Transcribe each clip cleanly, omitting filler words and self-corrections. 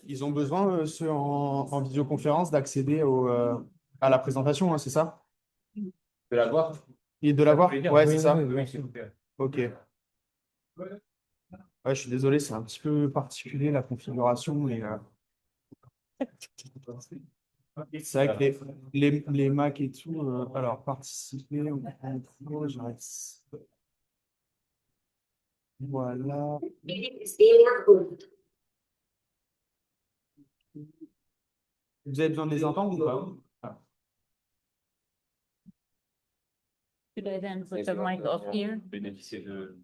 Ils ont besoin, ceux en visioconférence, d'accéder à la présentation, hein, c'est ça? De la voir. Et de la voir? Ouais, c'est ça. Oui, s'il vous plaît. Ok. Ouais, je suis désolé, c'est un petit peu particulier la configuration, mais c'est vrai que les Mac et tout, alors participer, j'arrête. Voilà. Vous avez besoin de les entendre ou pas? Ah. Should I then put the mic off here? Bénéficier de.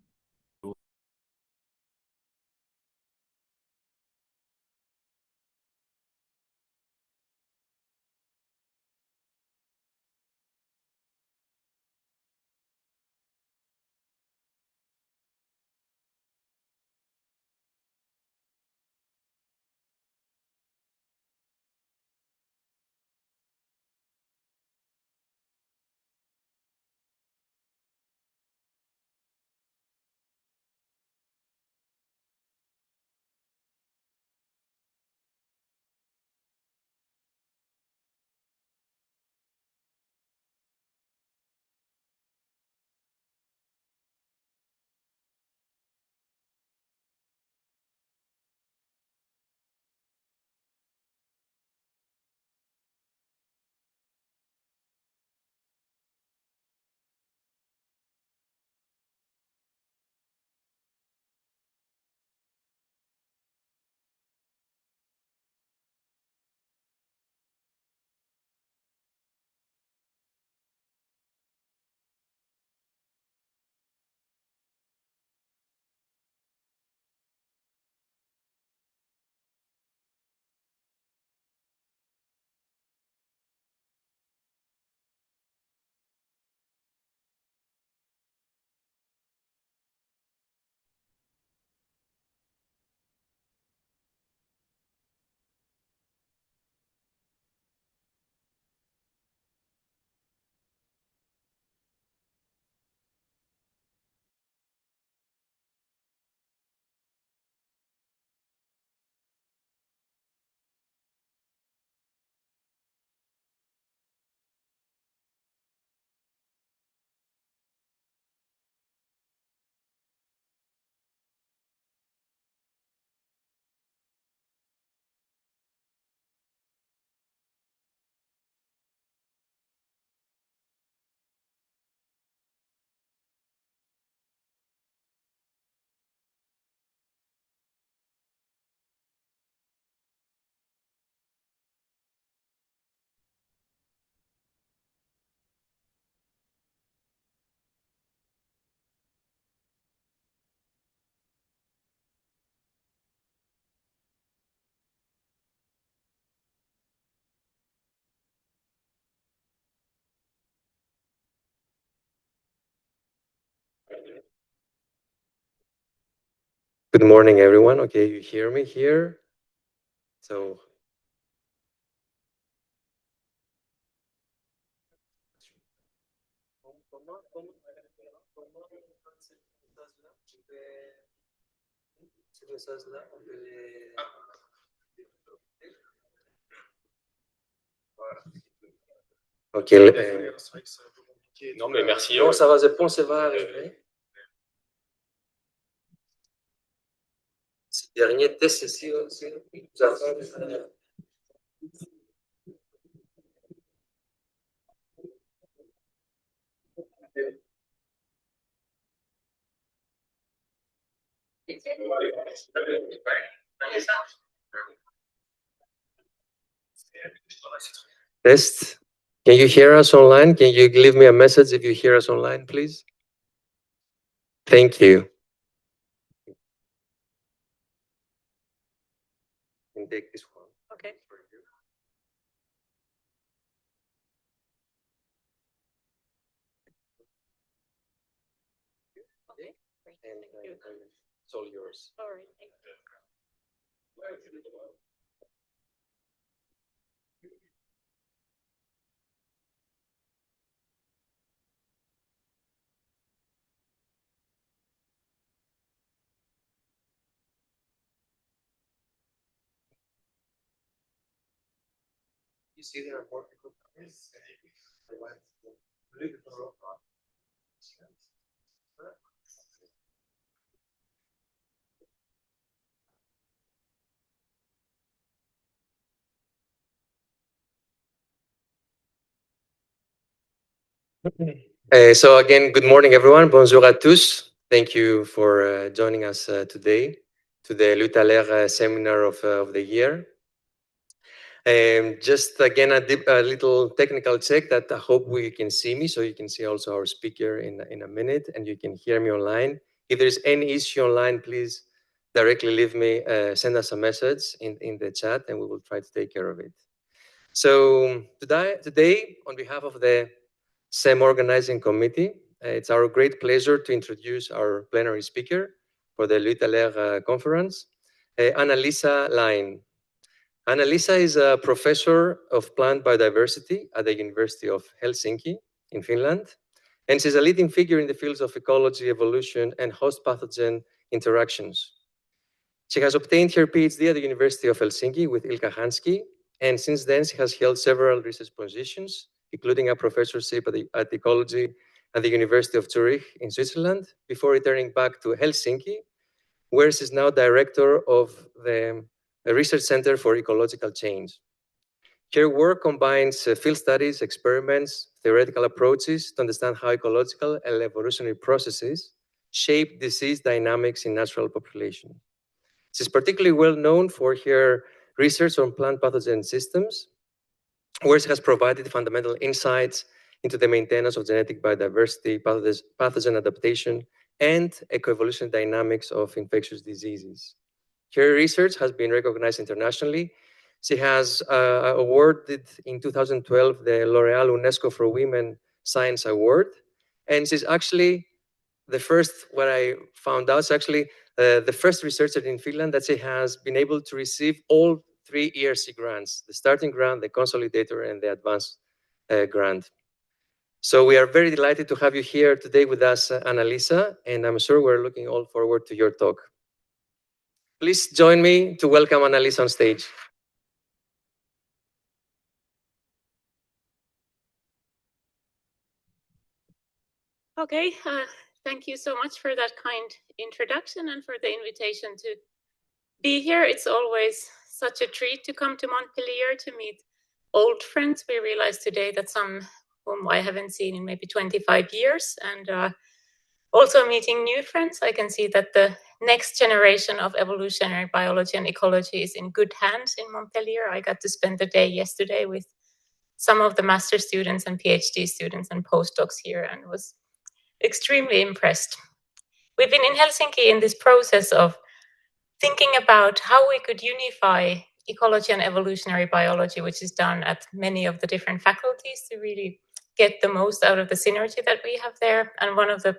Good morning, everyone. Okay, you hear me here? So, ok. Non, mais merci. Non, ça va, ça va arriver. Ce dernier test ici, Test. Can you hear us online? Can you leave me a message if you hear us online, please? Thank you. Can take this one. Okay. Okay, great. And it's all yours. All right, thank you. You see there are more people. So again, good morning, everyone. Bonjour à tous. Thank you for joining us today to the THALER seminar of the year. Just again, a little technical check that I hope you can see me, so you can see also our speaker in a minute, and you can hear me online. If there's any issue online, please directly send us a message in the chat, and we will try to take care of it. So today, on behalf of the SEM Organizing Committee, it's our great pleasure to introduce our plenary speaker for the THALER conference, Anna-Liisa Laine. Anna-Liisa is a professor of plant biodiversity at the University of Helsinki in Finland, and she's a leading figure in the fields of ecology, evolution, and host pathogen interactions. She has obtained her PhD at the University of Helsinki with Ilkka Hanski, and since then she has held several research positions, including a professorship at ecology at the University of Zurich in Switzerland, before returning back to Helsinki, where she is now director of the Research Center for Ecological Change. Her work combines field studies, experiments, theoretical approaches to understand how ecological and evolutionary processes shape disease dynamics in natural populations. She's particularly well known for her research on plant pathogen systems, where she has provided fundamental insights into the maintenance of genetic biodiversity, pathogen adaptation, and ecoevolution dynamics of infectious diseases. Her research has been recognized internationally. She has awarded in 2012 the L'Oréal UNESCO for Women Science Award, and she's actually the first, what I found out, is actually the first researcher in Finland that she has been able to receive all 3 ERC grants, the starting grant, the consolidator, and the advanced grant. So we are very delighted to have you here today with us, Anna-Liisa, and I'm sure we're looking all forward to your talk. Please join me to welcome Anna-Liisa on stage. Okay, thank you so much for that kind introduction and for the invitation to be here. It's always such a treat to come to Montpellier to meet old friends. We realized today that some whom I haven't seen in maybe 25 years, and also meeting new friends. I can see that the next generation of evolutionary biology and ecology is in good hands in Montpellier. I got to spend the day yesterday with some of the master students and PhD students and postdocs here and was extremely impressed. We've been in Helsinki in this process of thinking about how we could unify ecology and evolutionary biology, which is done at many of the different faculties, to really get the most out of the synergy that we have there. And one of the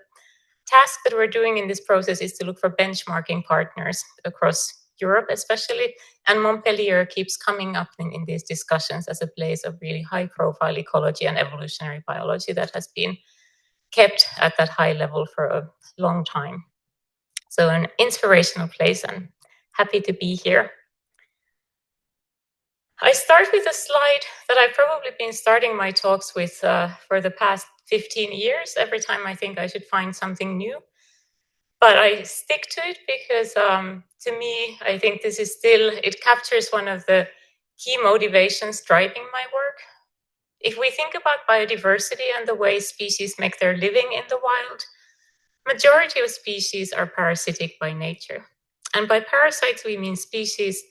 tasks that we're doing in this process is to look for benchmarking partners across Europe especially, and Montpellier keeps coming up in these discussions as a place of really high profile ecology and evolutionary biology that has been kept at that high level for a long time. So an inspirational place, and happy to be here. I start with a slide that I've probably been starting my talks with for the past 15 years, every time I think I should find something new. But I stick to it because to me, I think this is still, it captures one of the key motivations driving my work. If we think about biodiversity and the way species make their living in the wild, majority of species are parasitic by nature. And by parasites, we mean species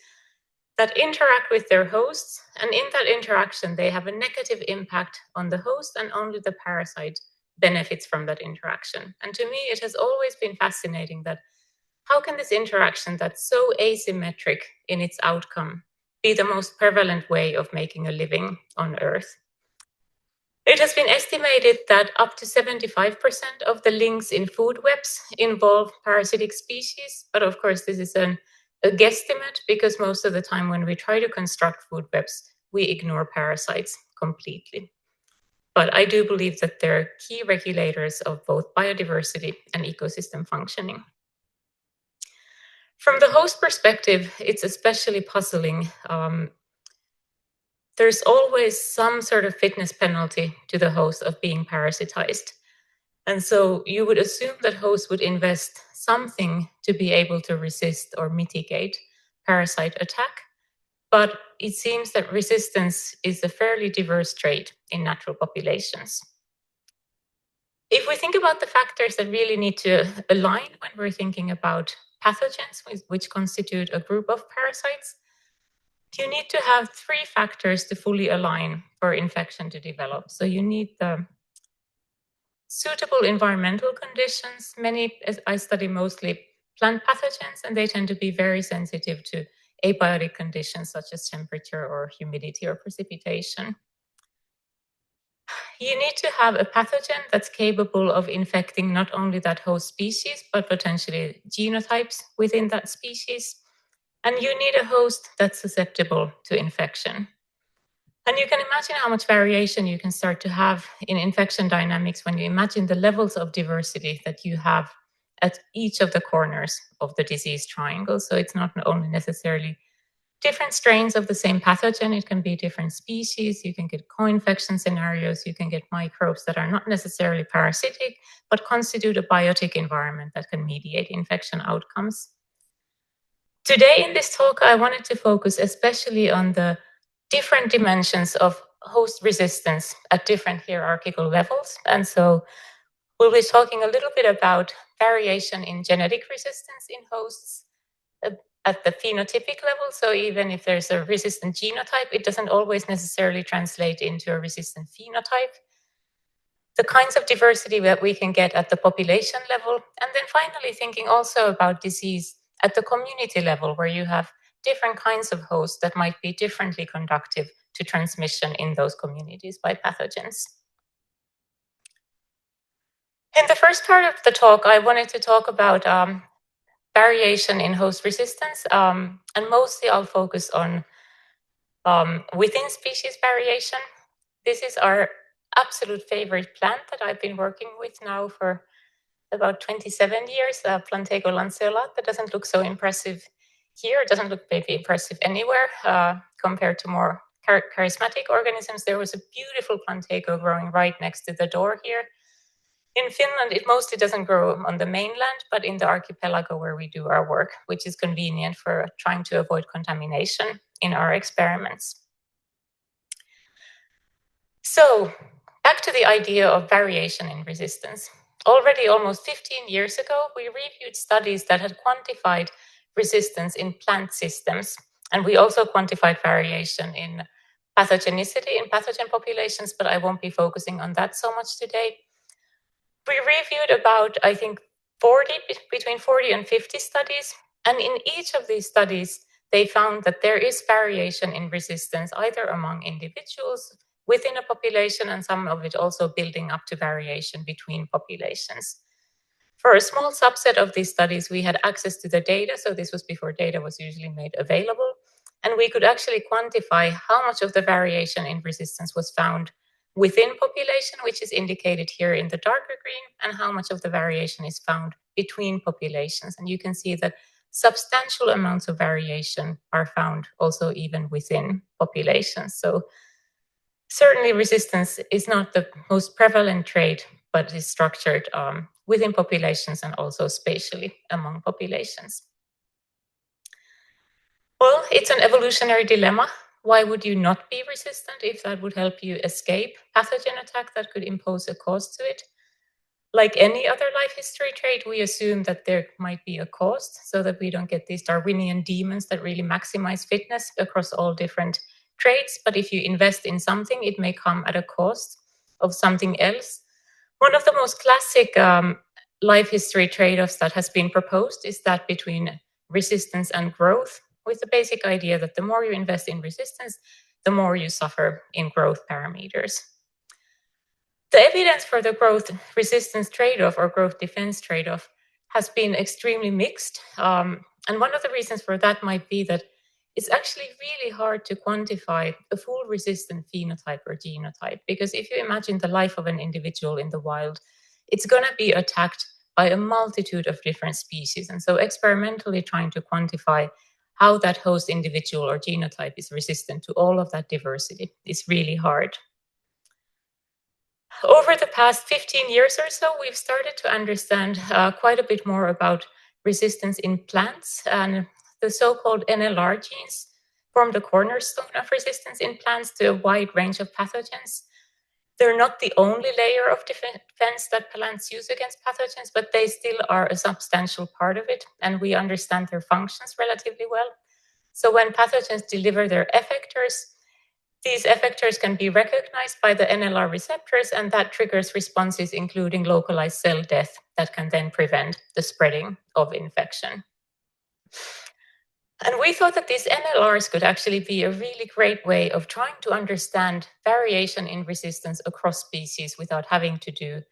that interact with their hosts, and in that interaction, they have a negative impact on the host, and only the parasite benefits from that interaction. And to me, it has always been fascinating that how can this interaction that's so asymmetric in its outcome be the most prevalent way of making a living on Earth? It has been estimated that up to 75% of the links in food webs involve parasitic species, but of course this is a guesstimate because most of the time when we try to construct food webs, we ignore parasites completely. But I do believe that they're key regulators of both biodiversity and ecosystem functioning. From the host perspective, it's especially puzzling. There's always some sort of fitness penalty to the host of being parasitized. And so you would assume that hosts would invest something to be able to resist or mitigate parasite attack. But it seems that resistance is a fairly diverse trait in natural populations. If we think about the factors that really need to align when we're thinking about pathogens, which constitute a group of parasites, you need to have three factors to fully align for infection to develop. So you need the suitable environmental conditions. I study mostly plant pathogens, and they tend to be very sensitive to abiotic conditions such as temperature or humidity or precipitation. You need to have a pathogen that's capable of infecting not only that host species, but potentially genotypes within that species. And you need a host that's susceptible to infection. And you can imagine how much variation you can start to have in infection dynamics when you imagine the levels of diversity that you have at each of the corners of the disease triangle. So it's not only necessarily different strains of the same pathogen, it can be different species, you can get co-infection scenarios, you can get microbes that are not necessarily parasitic, but constitute a biotic environment that can mediate infection outcomes. Today in this talk, I wanted to focus especially on the different dimensions of host resistance at different hierarchical levels. And so we'll be talking a little bit about variation in genetic resistance in hosts at the phenotypic level. So even if there's a resistant genotype, it doesn't always necessarily translate into a resistant phenotype. The kinds of diversity that we can get at the population level. And then finally thinking also about disease at the community level, where you have different kinds of hosts that might be differently conductive to transmission in those communities by pathogens. In the first part of the talk, I wanted to talk about variation in host resistance, and mostly I'll focus on within species variation. This is our absolute favorite plant that I've been working with now for about 27 years, Plantego lanceolata. That doesn't look so impressive here. It doesn't look maybe impressive anywhere compared to more charismatic organisms. There was a beautiful Plantego growing right next to the door here. In Finland, it mostly doesn't grow on the mainland, but in the archipelago where we do our work, which is convenient for trying to avoid contamination in our experiments. So, back to the idea of variation in resistance. Already almost 15 years ago, we reviewed studies that had quantified resistance in plant systems, and we also quantified variation in pathogenicity in pathogen populations, but I won't be focusing on that so much today. We reviewed about, I think, between 40 and 50 studies, and in each of these studies, they found that there is variation in resistance, either among individuals, within a population, and some of it also building up to variation between populations. For a small subset of these studies, we had access to the data, so this was before data was usually made available, and we could actually quantify how much of the variation in resistance was found within population, which is indicated here in the darker green, and how much of the variation is found between populations. And you can see that substantial amounts of variation are found also even within populations. So certainly resistance is not the most prevalent trait, but is structured within populations and also spatially among populations. Well, it's an evolutionary dilemma. Why would you not be resistant if that would help you escape pathogen attack that could impose a cost to it? Like any other life history trait, we assume that there might be a cost so that we don't get these Darwinian demons that really maximize fitness across all different traits. But if you invest in something, it may come at a cost of something else. One of the most classic life history trade-offs that has been proposed is that between resistance and growth, with the basic idea that the more you invest in resistance, the more you suffer in growth parameters. The evidence for the growth resistance trade-off or growth defense trade-off has been extremely mixed. And one of the reasons for that might be that it's actually really hard to quantify a full resistant phenotype or genotype, because if you imagine the life of an individual in the wild, it's going to be attacked by a multitude of different species. And so experimentally trying to quantify how that host individual or genotype is resistant to all of that diversity is really hard. Over the past 15 years or so, we've started to understand quite a bit more about resistance in plants, and the so-called NLR genes form the cornerstone of resistance in plants to a wide range of pathogens. They're not the only layer of defense that plants use against pathogens, but they still are a substantial part of it, and we understand their functions relatively well. So when pathogens deliver their effectors, these effectors can be recognized by the NLR receptors, and that triggers responses including localized cell death that can then prevent the spreading of infection. And we thought that these NLRs could actually be a really great way of trying to understand variation in resistance across species without having to do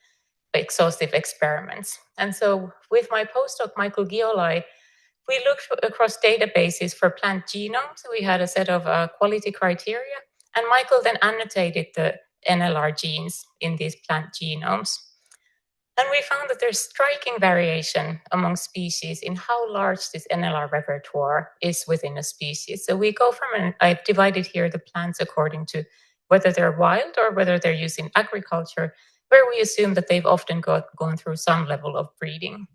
exhaustive experiments. And so with my postdoc, Michael Giolai, we looked across databases for plant genomes. We had a set of quality criteria, and Michael then annotated the NLR genes in these plant genomes. And we found that there's striking variation among species in how large this NLR repertoire is within a species. So we go from, I've divided here the plants according to whether they're wild or whether they're used in agriculture, where we assume that they've often gone through some level of breeding.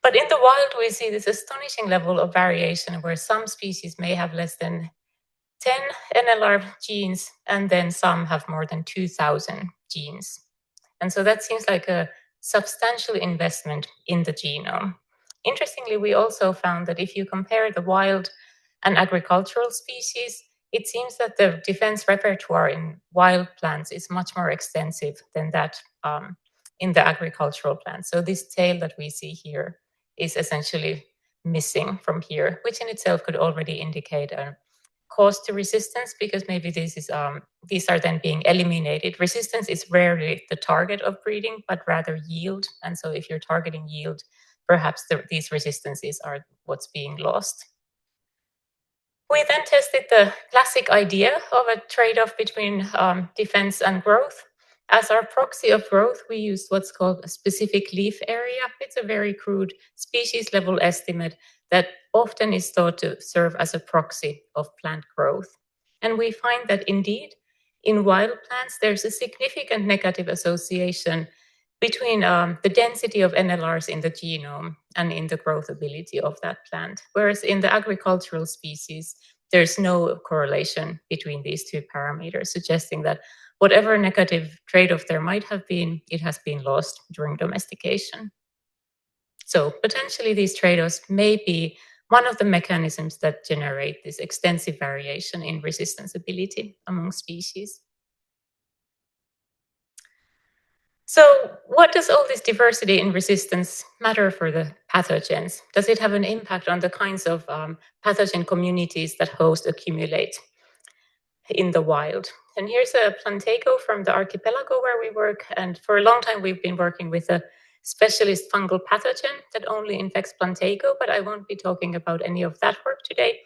But in the wild, we see this astonishing level of variation where some species may have less than 10 NLR genes, and then some have more than 2,000 genes. And so that seems like a substantial investment in the genome. Interestingly, we also found that if you compare the wild and agricultural species, it seems that the defense repertoire in wild plants is much more extensive than that in the agricultural plants. So this tail that we see here is essentially missing from here, which in itself could already indicate a cause to resistance, because maybe these are then being eliminated. Resistance is rarely the target of breeding, but rather yield. And so if you're targeting yield, perhaps these resistances are what's being lost. We then tested the classic idea of a trade-off between defense and growth. As our proxy of growth, we used what's called a specific leaf area. It's a very crude species level estimate that often is thought to serve as a proxy of plant growth. And we find that indeed, in wild plants, there's a significant negative association between the density of NLRs in the genome and in the growth ability of that plant. Whereas in the agricultural species, there's no correlation between these two parameters, suggesting that whatever negative trade-off there might have been, it has been lost during domestication. So potentially these trade-offs may be one of the mechanisms that generate this extensive variation in resistance ability among species. So what does all this diversity in resistance matter for the pathogens? Does it have an impact on the kinds of pathogen communities that hosts accumulate in the wild? And here's a plantago from the archipelago where we work. And for a long time, we've been working with a specialist fungal pathogen that only infects plantago, but I won't be talking about any of that work today,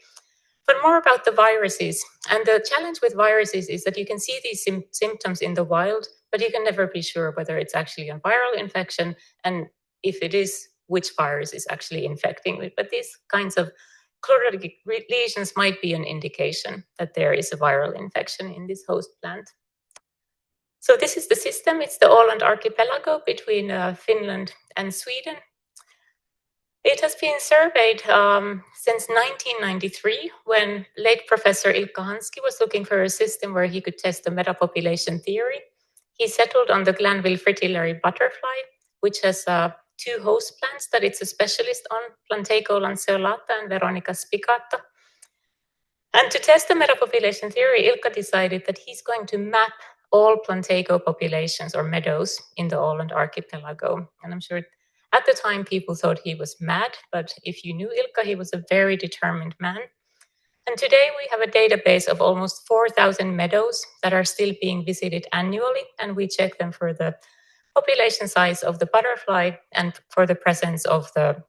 but more about the viruses. And the challenge with viruses is that you can see these symptoms in the wild, but you can never be sure whether it's actually a viral infection, and if it is, which virus is actually infecting it. But these kinds of chlorotic lesions might be an indication that there is a viral infection in this host plant. So this is the system. It's the Åland archipelago between Finland and Sweden. It has been surveyed since 1993, when late Professor Ilkka Hanski was looking for a system where he could test the metapopulation theory. He settled on the Glanville fritillary butterfly, which has two host plants that it's a specialist on, Plantago lanceolata and Veronica spicata. And to test the metapopulation theory, Ilkka decided that he's going to map all Plantago populations or meadows in the Åland archipelago. And I'm sure at the time people thought he was mad, but if you knew Ilkka, he was a very determined man. And today we have a database of almost 4,000 meadows that are still being visited annually, and we check them for the population size of the butterfly and for the presence of the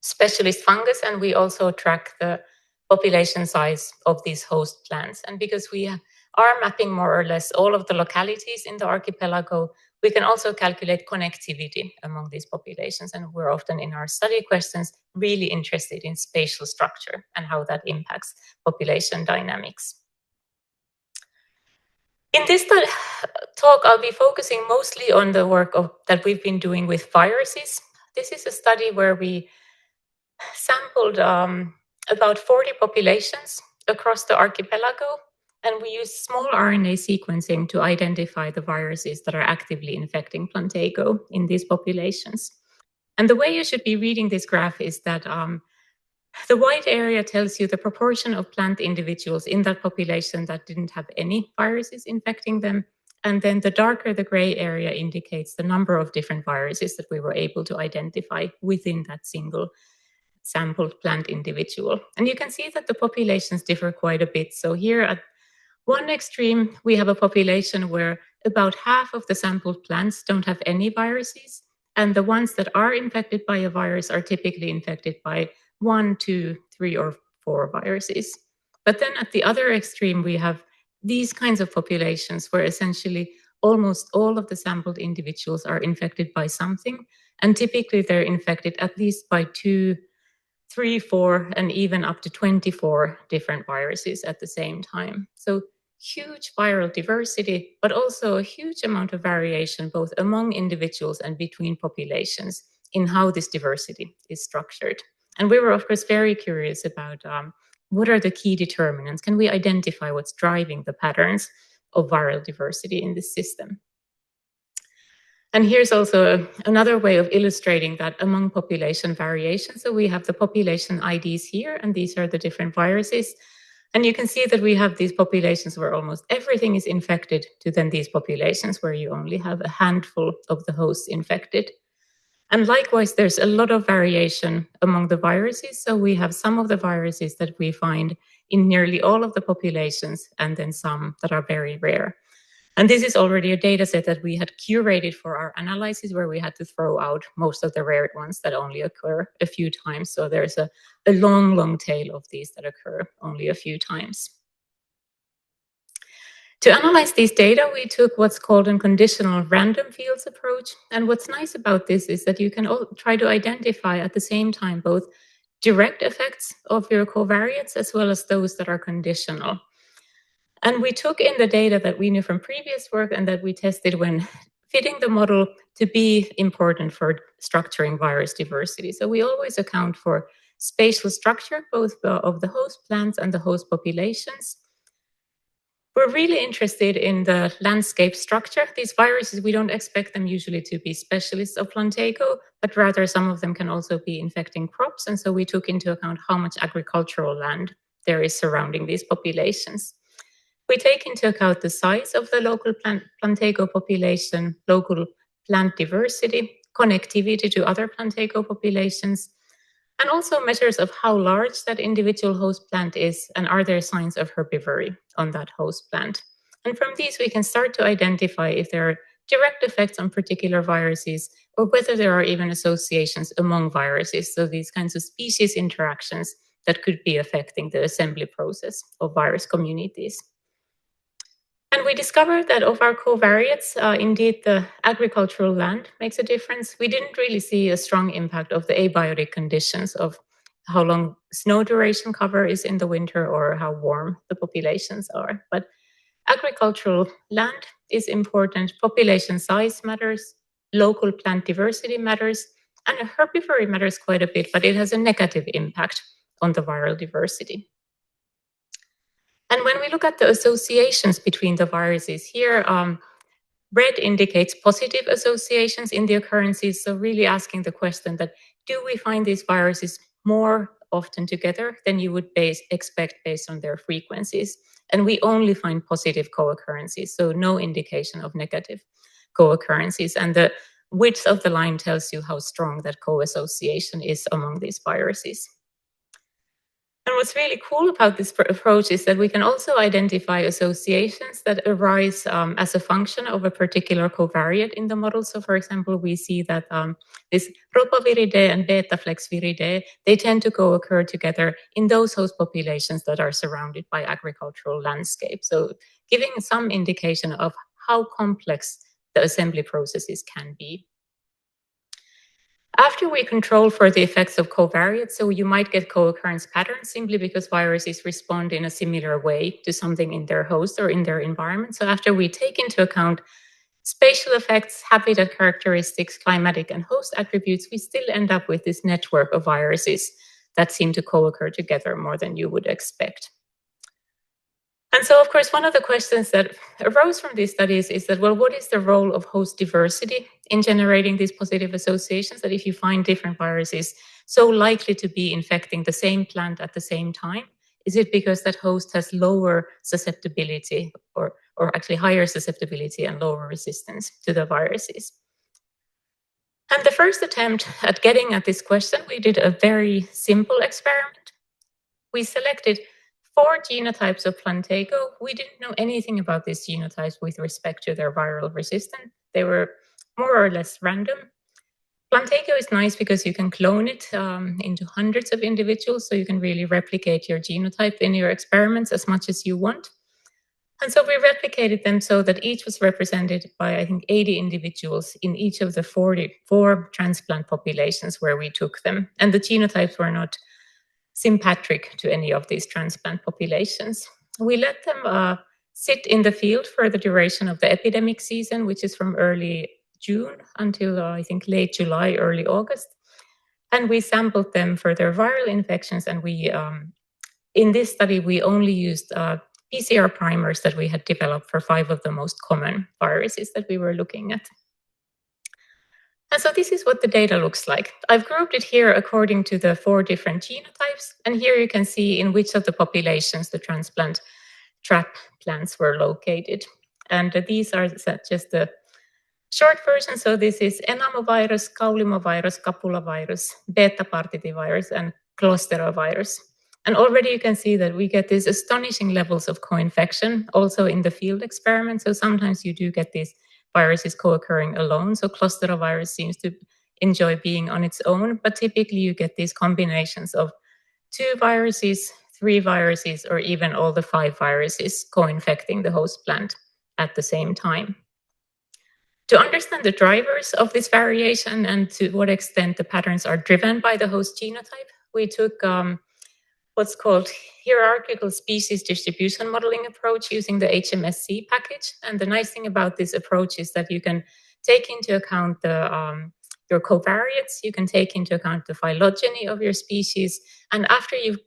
specialist fungus, and we also track the population size of these host plants. And because we are mapping more or less all of the localities in the archipelago, we can also calculate connectivity among these populations. And we're often in our study questions really interested in spatial structure and how that impacts population dynamics. In this talk, I'll be focusing mostly on the work that we've been doing with viruses. This is a study where we sampled about 40 populations across the archipelago, and we used small RNA sequencing to identify the viruses that are actively infecting Plantago in these populations. And the way you should be reading this graph is that the white area tells you the proportion of plant individuals in that population that didn't have any viruses infecting them. And then the darker the gray area indicates the number of different viruses that we were able to identify within that single sampled plant individual. And you can see that the populations differ quite a bit. So here at one extreme, we have a population where about half of the sampled plants don't have any viruses. And the ones that are infected by a virus are typically infected by 1, 2, 3, or 4 viruses. But then at the other extreme, we have these kinds of populations where essentially almost all of the sampled individuals are infected by something. And typically they're infected at least by 2, 3, 4, and even up to 24 different viruses at the same time. So huge viral diversity, but also a huge amount of variation both among individuals and between populations in how this diversity is structured. And we were, of course, very curious about what are the key determinants? Can we identify what's driving the patterns of viral diversity in this system? And here's also another way of illustrating that among population variation. So we have the population IDs here, and these are the different viruses. And you can see that we have these populations where almost everything is infected, to then these populations where you only have a handful of the hosts infected. And likewise, there's a lot of variation among the viruses. So we have some of the viruses that we find in nearly all of the populations, and then some that are very rare. And this is already a data set that we had curated for our analysis, where we had to throw out most of the rare ones that only occur a few times. So there's a long, long tail of these that occur only a few times. To analyze these data, we took what's called a conditional random fields approach. And what's nice about this is that you can try to identify at the same time both direct effects of your covariates as well as those that are conditional. And we took in the data that we knew from previous work and that we tested when fitting the model to be important for structuring virus diversity. So we always account for spatial structure, both of the host plants and the host populations. We're really interested in the landscape structure. These viruses, we don't expect them usually to be specialists of Plantago, but rather some of them can also be infecting crops. And so we took into account how much agricultural land there is surrounding these populations. We take into account the size of the local Plantago population, local plant diversity, connectivity to other Plantago populations, and also measures of how large that individual host plant is and are there signs of herbivory on that host plant. And from these, we can start to identify if there are direct effects on particular viruses or whether there are even associations among viruses. So these kinds of species interactions that could be affecting the assembly process of virus communities. And we discovered that of our covariates, indeed, the agricultural land makes a difference. We didn't really see a strong impact of the abiotic conditions of how long snow duration cover is in the winter or how warm the populations are. But agricultural land is important, population size matters, local plant diversity matters, and herbivory matters quite a bit, but it has a negative impact on the viral diversity. And when we look at the associations between the viruses here, red indicates positive associations in the occurrences. So really asking the question that, do we find these viruses more often together than you would expect based on their frequencies? And we only find positive co-occurrences, so no indication of negative co-occurrences. And the width of the line tells you how strong that co-association is among these viruses. And what's really cool about this approach is that we can also identify associations that arise as a function of a particular covariate in the model. So, for example, we see that this Ropaviridae and Betaflexviridae, they tend to co-occur together in those host populations that are surrounded by agricultural landscape. So, giving some indication of how complex the assembly processes can be. After we control for the effects of covariates, so you might get co-occurrence patterns simply because viruses respond in a similar way to something in their host or in their environment. So after we take into account spatial effects, habitat characteristics, climatic and host attributes, we still end up with this network of viruses that seem to co-occur together more than you would expect. And so, of course, one of the questions that arose from these studies is that, well, what is the role of host diversity in generating these positive associations? That if you find different viruses so likely to be infecting the same plant at the same time, is it because that host has lower susceptibility or actually higher susceptibility and lower resistance to the viruses? And the first attempt at getting at this question, we did a very simple experiment. We selected 4 genotypes of Plantago. We didn't know anything about these genotypes with respect to their viral resistance. They were more or less random. Plantago is nice because you can clone it into hundreds of individuals, so you can really replicate your genotype in your experiments as much as you want. And so we replicated them so that each was represented by, I think, 80 individuals in each of the 44 transplant populations where we took them. And the genotypes were not sympatric to any of these transplant populations. We let them sit in the field for the duration of the epidemic season, which is from early June until I think late July, early August. And we sampled them for their viral infections. And we, in this study, we only used PCR primers that we had developed for 5 of the most common viruses that we were looking at. And so this is what the data looks like. I've grouped it here according to the 4 different genotypes. And here you can see in which of the populations the transplant trap plants were located. And these are just the short version. So this is enamovirus, kaulimovirus, capulavirus, beta-partidivirus, and closterovirus. And already you can see that we get these astonishing levels of co-infection also in the field experiment. So sometimes you do get these viruses co-occurring alone. So closterovirus seems to enjoy being on its own, but typically you get these combinations of 2 viruses, 3 viruses, or even all the 5 viruses co-infecting the host plant at the same time. To understand the drivers of this variation and to what extent the patterns are driven by the host genotype, we took what's called hierarchical species distribution modeling approach using the HMSC package. And the nice thing about this approach is that you can take into account your covariates, you can take into account the phylogeny of your species, and after you've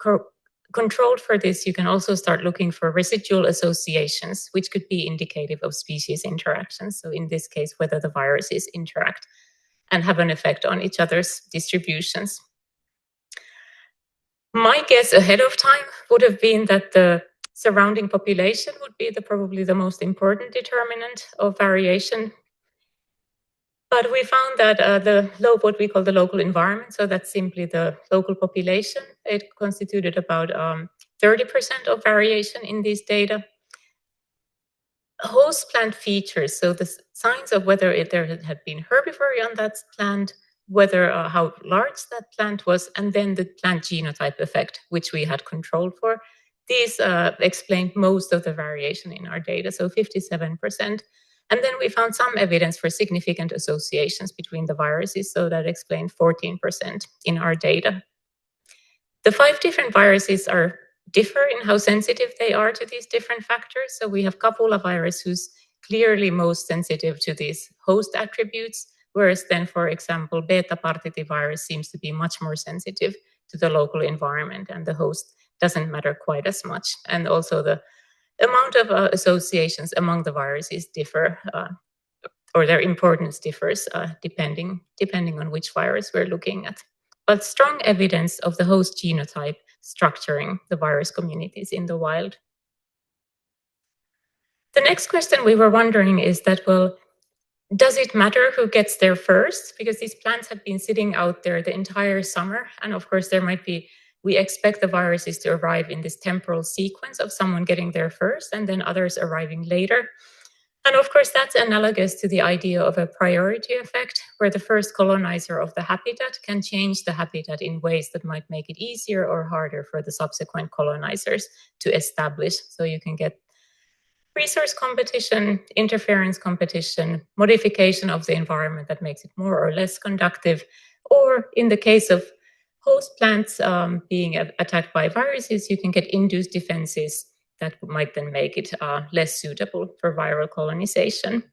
controlled for this, you can also start looking for residual associations, which could be indicative of species interactions. So in this case, whether the viruses interact and have an effect on each other's distributions. My guess ahead of time would have been that the surrounding population would be probably the most important determinant of variation. But we found that what we call the local environment, so that's simply the local population, it constituted about 30% of variation in these data. Host plant features, so the signs of whether there had been herbivory on that plant, whether how large that plant was, and then the plant genotype effect, which we had controlled for. These explained most of the variation in our data, so 57%. And then we found some evidence for significant associations between the viruses, so that explained 14% in our data. The 5 different viruses differ in how sensitive they are to these different factors. So we have Capulavirus, who's clearly most sensitive to these host attributes, whereas then, for example, Beta-Partidivirus seems to be much more sensitive to the local environment, and the host doesn't matter quite as much. And also the amount of associations among the viruses differ, or their importance differs depending on which virus we're looking at. But strong evidence of the host genotype structuring the virus communities in the wild. The next question we were wondering is that, well, does it matter who gets there first? Because these plants had been sitting out there the entire summer. And of course, there might be we expect the viruses to arrive in this temporal sequence of someone getting there first and then others arriving later. And of course, that's analogous to the idea of a priority effect, where the first colonizer of the habitat can change the habitat in ways that might make it easier or harder for the subsequent colonizers to establish. So you can get resource competition, interference competition, modification of the environment that makes it more or less conductive, or in the case of host plants being attacked by viruses, you can get induced defenses that might then make it less suitable for viral colonization.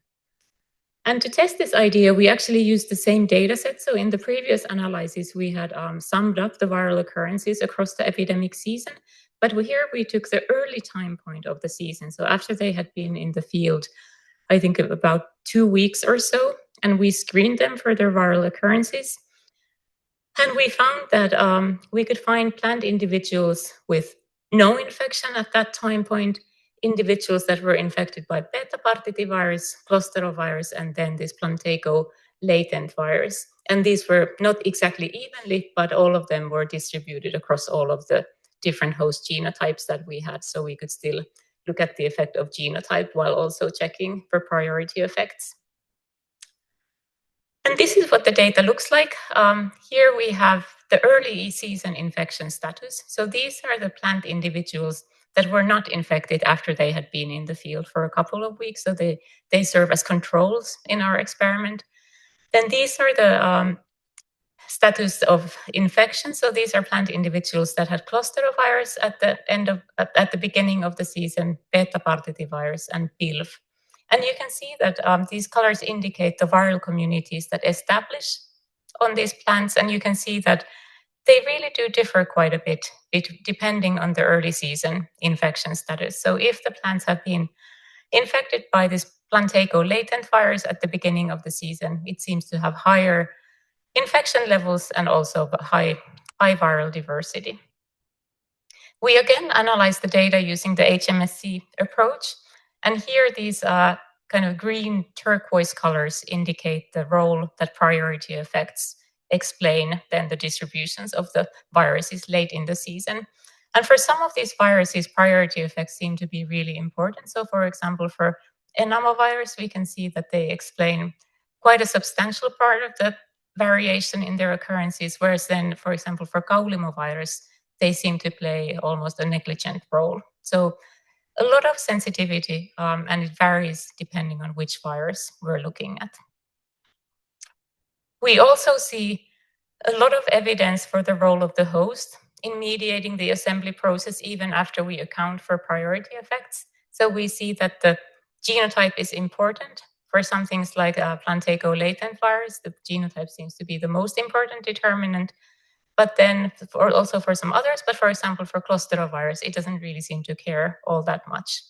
And to test this idea, we actually used the same data set. So in the previous analysis, we had summed up the viral occurrences across the epidemic season. But here we took the early time point of the season. So after they had been in the field, I think about 2 weeks or so, and we screened them for their viral occurrences. And we found that we could find plant individuals with no infection at that time point, individuals that were infected by beta partitivvirus, clusterovirus, and then this Plantago latent virus. And these were not exactly evenly, but all of them were distributed across all of the different host genotypes that we had. So we could still look at the effect of genotype while also checking for priority effects. And this is what the data looks like. Here we have the early season infection status. So these are the plant individuals that were not infected after they had been in the field for a couple of weeks. So they serve as controls in our experiment. Then these are the status of infection. So these are plant individuals that had clusterovirus at the beginning of the season, beta partitivvirus, and PILV. And you can see that these colors indicate the viral communities that establish on these plants. And you can see that they really do differ quite a bit depending on the early season infection status. So if the plants have been infected by this Plantago latent virus at the beginning of the season, it seems to have higher infection levels and also high viral diversity. We again analyzed the data using the HMSC approach. And here these kind of green turquoise colors indicate the role that priority effects explain then the distributions of the viruses late in the season. And for some of these viruses, priority effects seem to be really important. So for example, for enamavirus, we can see that they explain quite a substantial part of the variation in their occurrences, whereas then, for example, for kaulimovirus, they seem to play almost a negligent role. So a lot of sensitivity, and it varies depending on which virus we're looking at. We also see a lot of evidence for the role of the host in mediating the assembly process, even after we account for priority effects. So we see that the genotype is important. For some things like Plantago latent virus, the genotype seems to be the most important determinant. But then also for some others, but for example, for clusterovirus, it doesn't really seem to care all that much.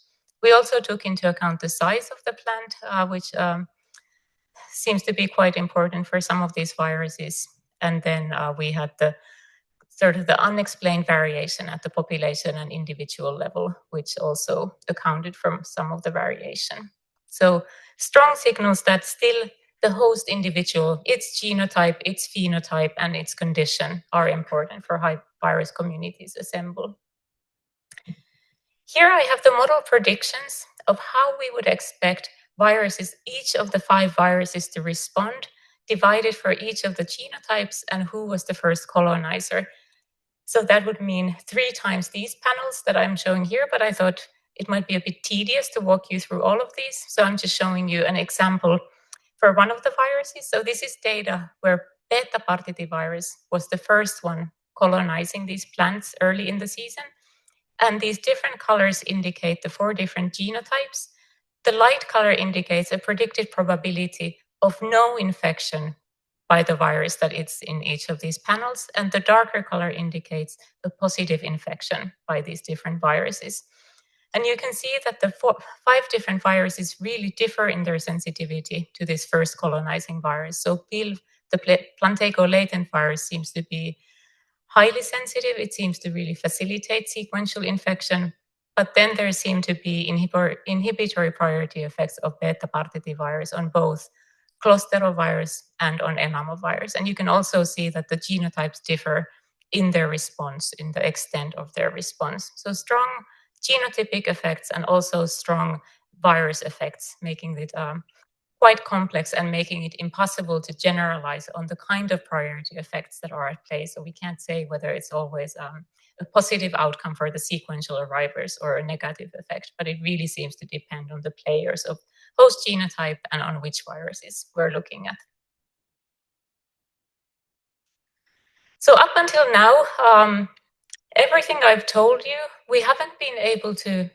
We also took into account the size of the plant, which seems to be quite important for some of these viruses. And then we had the sort of the unexplained variation at the population and individual level, which also accounted for some of the variation. So strong signals that still the host individual, its genotype, its phenotype, and its condition are important for how virus communities assemble. Here I have the model predictions of how we would expect viruses, each of the 5 viruses to respond, divided for each of the genotypes and who was the first colonizer. So that would mean 3 times these panels that I'm showing here, but I thought it might be a bit tedious to walk you through all of these. So I'm just showing you an example for one of the viruses. So this is data where beta partitivvirus was the first one colonizing these plants early in the season. And these different colors indicate the 4 different genotypes. The light color indicates a predicted probability of no infection by the virus that it's in each of these panels. And the darker color indicates a positive infection by these different viruses. And you can see that the 5 different viruses really differ in their sensitivity to this first colonizing virus. So PILV, the Plantago latent virus, seems to be highly sensitive. It seems to really facilitate sequential infection. But then there seem to be inhibitory priority effects of beta partitivvirus on both clusterovirus and on enamavirus. And you can also see that the genotypes differ in their response, in the extent of their response. So strong genotypic effects and also strong virus effects, making it quite complex and making it impossible to generalize on the kind of priority effects that are at play. So we can't say whether it's always a positive outcome for the sequential arrivers or a negative effect, but it really seems to depend on the players of host genotype and on which viruses we're looking at. So up until now, everything I've told you, we haven't been able to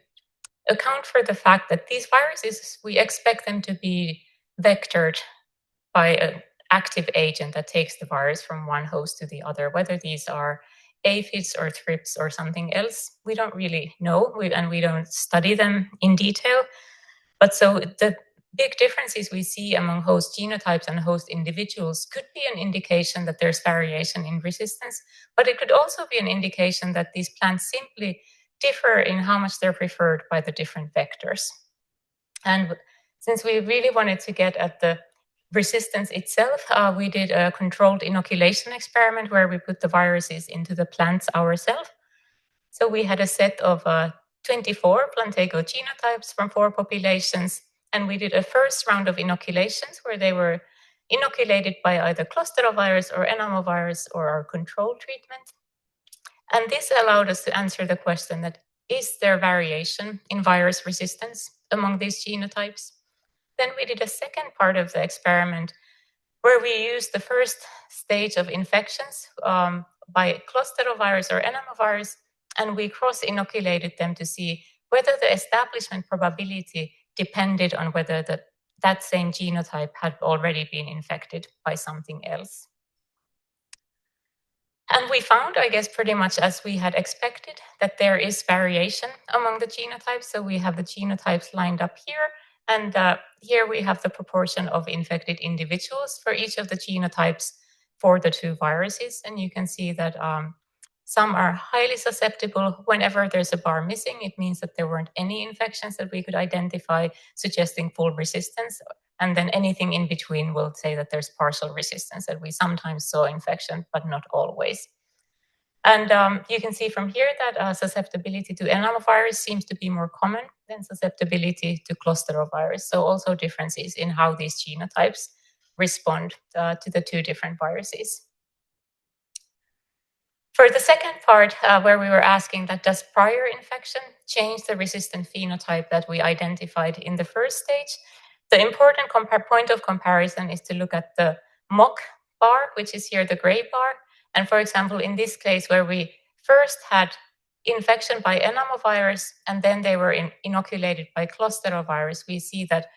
account for the fact that these viruses, we expect them to be vectored by an active agent that takes the virus from one host to the other. Whether these are aphids or thrips or something else, we don't really know, and we don't study them in detail. But so the big differences we see among host genotypes and host individuals could be an indication that there's variation in resistance, but it could also be an indication that these plants simply differ in how much they're preferred by the different vectors. And since we really wanted to get at the resistance itself, we did a controlled inoculation experiment where we put the viruses into the plants ourselves. So we had a set of 24 Plantago genotypes from 4 populations, and we did a first round of inoculations where they were inoculated by either clusterovirus or enamovirus or our control treatment. And this allowed us to answer the question that, is there variation in virus resistance among these genotypes? Then we did a second part of the experiment where we used the first stage of infections by clusterovirus or enamovirus, and we cross-inoculated them to see whether the establishment probability depended on whether that same genotype had already been infected by something else. And we found, I guess, pretty much as we had expected, that there is variation among the genotypes. So we have the genotypes lined up here, and here we have the proportion of infected individuals for each of the genotypes for the 2 viruses. And you can see that some are highly susceptible. Whenever there's a bar missing, it means that there weren't any infections that we could identify, suggesting full resistance. And then anything in between will say that there's partial resistance, that we sometimes saw infection, but not always. And you can see from here that susceptibility to enamovirus seems to be more common than susceptibility to clusterovirus. So also differences in how these genotypes respond to the 2 different viruses. For the second part, where we were asking that does prior infection change the resistant phenotype that we identified in the first stage, the important point of comparison is to look at the mock bar, which is here the gray bar. And for example, in this case where we first had infection by enamovirus and then they were inoculated by clusterovirus, we see that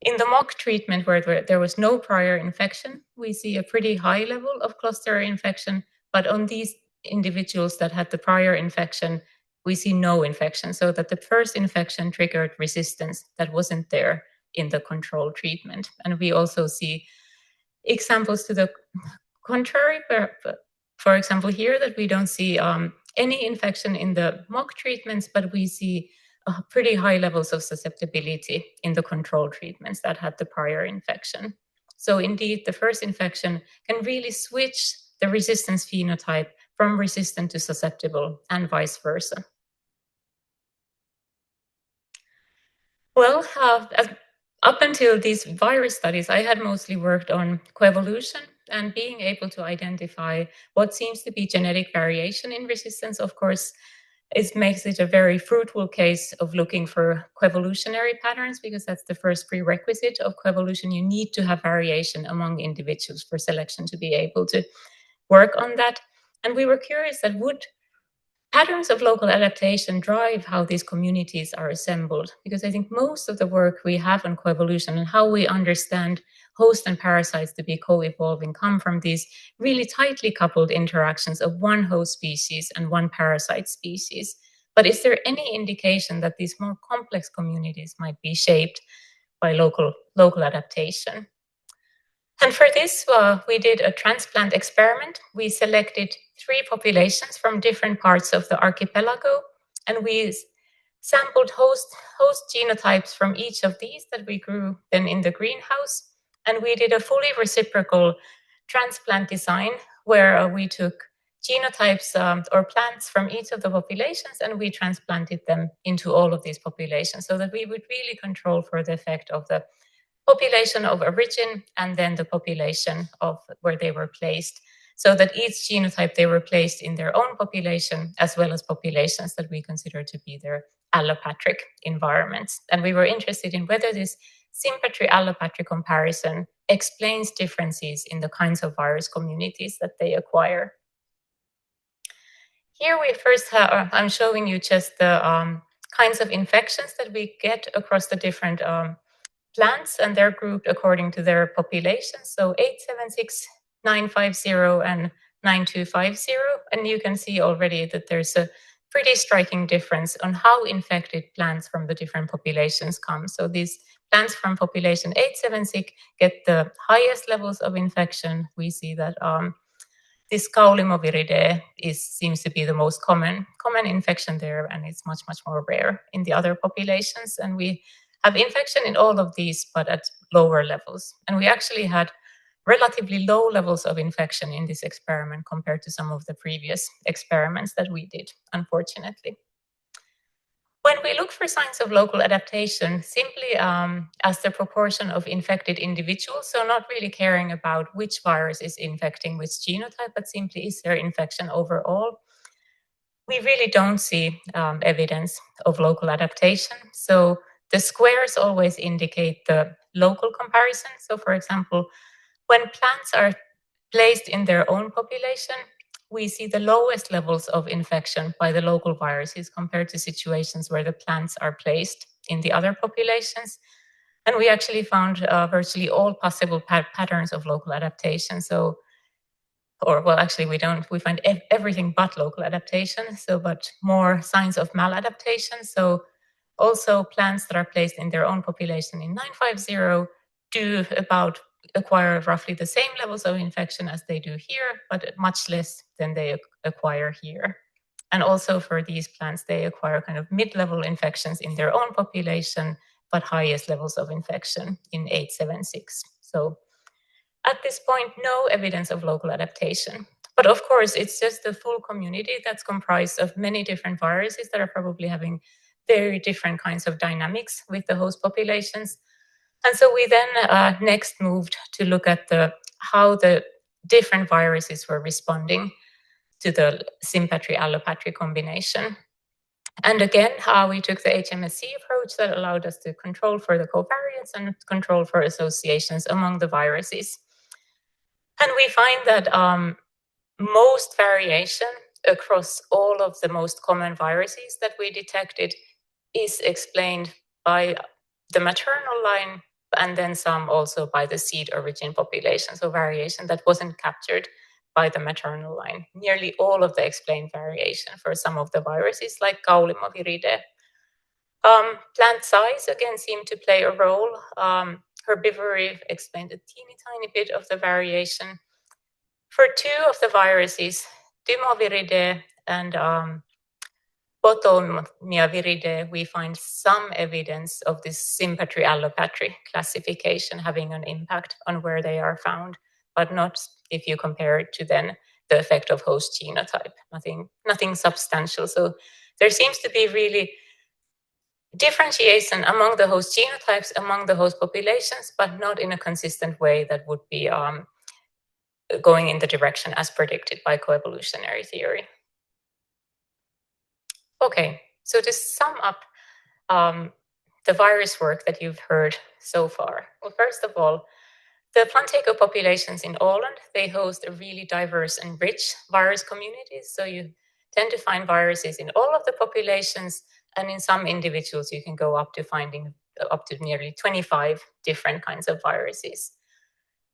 in the mock treatment where there was no prior infection, we see a pretty high level of cluster infection. But on these individuals that had the prior infection, we see no infection, so that the first infection triggered resistance that wasn't there in the control treatment. And we also see examples to the contrary, for example, here that we don't see any infection in the mock treatments, but we see pretty high levels of susceptibility in the control treatments that had the prior infection. So indeed, the first infection can really switch the resistance phenotype from resistant to susceptible and vice versa. Well, up until these virus studies, I had mostly worked on coevolution and being able to identify what seems to be genetic variation in resistance. Of course, it makes it a very fruitful case of looking for coevolutionary patterns, because that's the first prerequisite of coevolution. You need to have variation among individuals for selection to be able to work on that. And we were curious that would patterns of local adaptation drive how these communities are assembled, because I think most of the work we have on coevolution and how we understand host and parasites to be co-evolving come from these really tightly coupled interactions of one host species and one parasite species. But is there any indication that these more complex communities might be shaped by local adaptation? And for this, we did a transplant experiment. We selected 3 populations from different parts of the archipelago, and we sampled host genotypes from each of these that we grew then in the greenhouse. And we did a fully reciprocal transplant design where we took genotypes or plants from each of the populations, and we transplanted them into all of these populations so that we would really control for the effect of the population of origin and then the population of where they were placed, so that each genotype they were placed in their own population as well as populations that we consider to be their allopatric environments. And we were interested in whether this sympatry-allopatry comparison explains differences in the kinds of virus communities that they acquire. Here we first have, I'm showing you just the kinds of infections that we get across the different plants, and they're grouped according to their population. So 876, 950, and 9250. And you can see already that there's a pretty striking difference on how infected plants from the different populations come. So these plants from population 876 get the highest levels of infection. We see that this Kaulimoviridae seems to be the most common infection there, and it's much more rare in the other populations. And we have infection in all of these, but at lower levels. And we actually had relatively low levels of infection in this experiment compared to some of the previous experiments that we did, unfortunately. When we look for signs of local adaptation, simply as the proportion of infected individuals, so not really caring about which virus is infecting which genotype, but simply is there infection overall, we really don't see evidence of local adaptation. So the squares always indicate the local comparison. So for example, when plants are placed in their own population, we see the lowest levels of infection by the local viruses compared to situations where the plants are placed in the other populations. And we actually found virtually all possible patterns of local adaptation. So, or well, actually we find everything but local adaptation. So, but more signs of maladaptation. So also plants that are placed in their own population in 950 do acquire roughly the same levels of infection as they do here, but much less than they acquire here. And also for these plants, they acquire kind of mid-level infections in their own population, but highest levels of infection in 876. So at this point, no evidence of local adaptation. But of course, it's just a full community that's comprised of many different viruses that are probably having very different kinds of dynamics with the host populations. And so we then next moved to look at how the different viruses were responding to the sympatry-allopatry combination. And again, we took the HMSC approach that allowed us to control for the covariates and control for associations among the viruses. And we find that most variation across all of the most common viruses that we detected is explained by the maternal line and then some also by the seed origin population. So variation that wasn't captured by the maternal line. Nearly all of the explained variation for some of the viruses like Kaulimoviridae. Plant size again seemed to play a role. Herbivory explained a teeny tiny bit of the variation. For two of the viruses, Dymoviridae and Potomyaviridae, we find some evidence of this sympatry-allopatry classification having an impact on where they are found, but not if you compare it to then the effect of host genotype, nothing substantial. So there seems to be really differentiation among the host genotypes, among the host populations, but not in a consistent way that would be going in the direction as predicted by coevolutionary theory. Okay, so to sum up the virus work that you've heard so far. Well, first of all, the Plantago populations in Åland, they host a really diverse and rich virus communities. So you tend to find viruses in all of the populations, and in some individuals, you can go up to finding up to nearly 25 different kinds of viruses.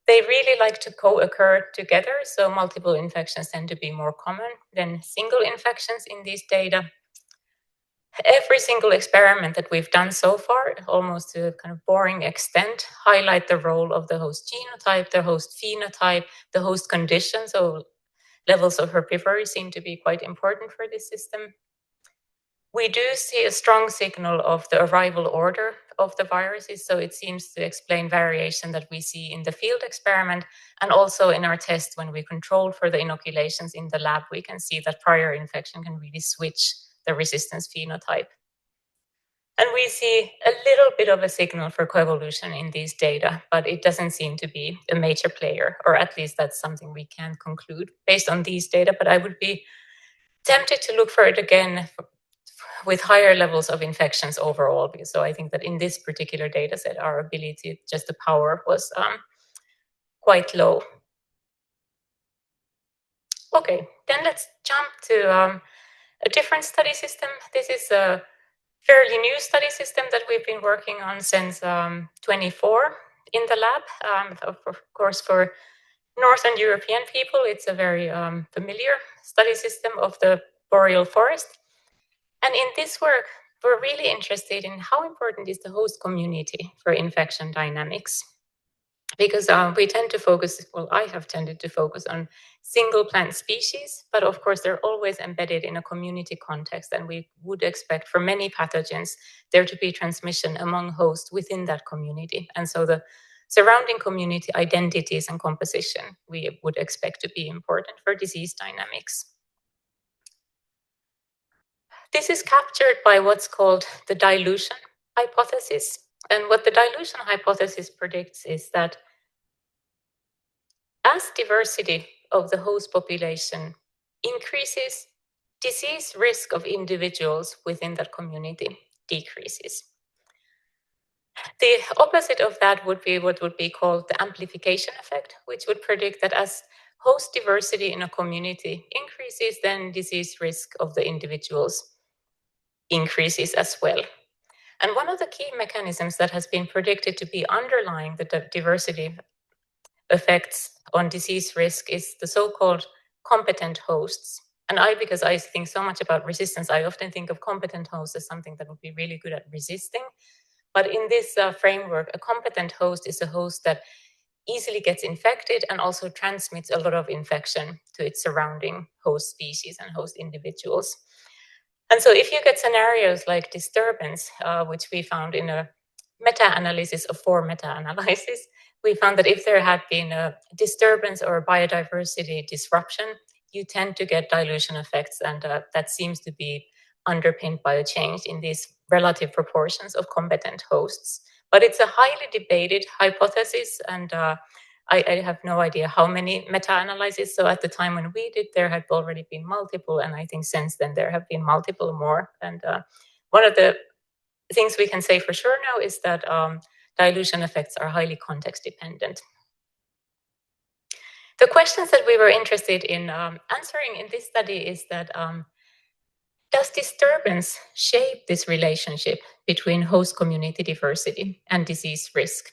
They really like to co-occur together, so multiple infections tend to be more common than single infections in these data. Every single experiment that we've done so far, almost to a kind of boring extent, highlight the role of the host genotype, the host phenotype, the host condition. So levels of herbivory seem to be quite important for this system. We do see a strong signal of the arrival order of the viruses, so it seems to explain variation that we see in the field experiment, and also in our test when we control for the inoculations in the lab, we can see that prior infection can really switch the resistance phenotype. And we see a little bit of a signal for coevolution in these data, but it doesn't seem to be a major player, or at least that's something we can conclude based on these data, but I would be tempted to look for it again with higher levels of infections overall, because so I think that in this particular data set, our ability, just the power was quite low. Okay, then let's jump to a different study system. This is a fairly new study system that we've been working on since 24 in the lab. Of course, for Northern European people, it's a very familiar study system of the boreal forest. And in this work, we're really interested in how important is the host community for infection dynamics. Because we tend to focus, well, I have tended to focus on single plant species, but of course they're always embedded in a community context, and we would expect for many pathogens there to be transmission among hosts within that community. And so the surrounding community identities and composition we would expect to be important for disease dynamics. This is captured by what's called the dilution hypothesis. And what the dilution hypothesis predicts is that as diversity of the host population increases, disease risk of individuals within that community decreases. The opposite of that would be what would be called the amplification effect, which would predict that as host diversity in a community increases, then disease risk of the individuals increases as well. And one of the key mechanisms that has been predicted to be underlying the diversity effects on disease risk is the so-called competent hosts. And because I think so much about resistance, I often think of competent hosts as something that would be really good at resisting. But in this framework, a competent host is a host that easily gets infected and also transmits a lot of infection to its surrounding host species and host individuals. And so if you get scenarios like disturbance, which we found in a meta-analysis of 4 meta-analyses, we found that if there had been a disturbance or a biodiversity disruption, you tend to get dilution effects, and that seems to be underpinned by a change in these relative proportions of competent hosts. But it's a highly debated hypothesis, and I have no idea how many meta-analyses. So at the time when we did, there had already been multiple, and I think since then there have been multiple more. And one of the things we can say for sure now is that dilution effects are highly context dependent. The questions that we were interested in answering in this study is that does disturbance shape this relationship between host community diversity and disease risk?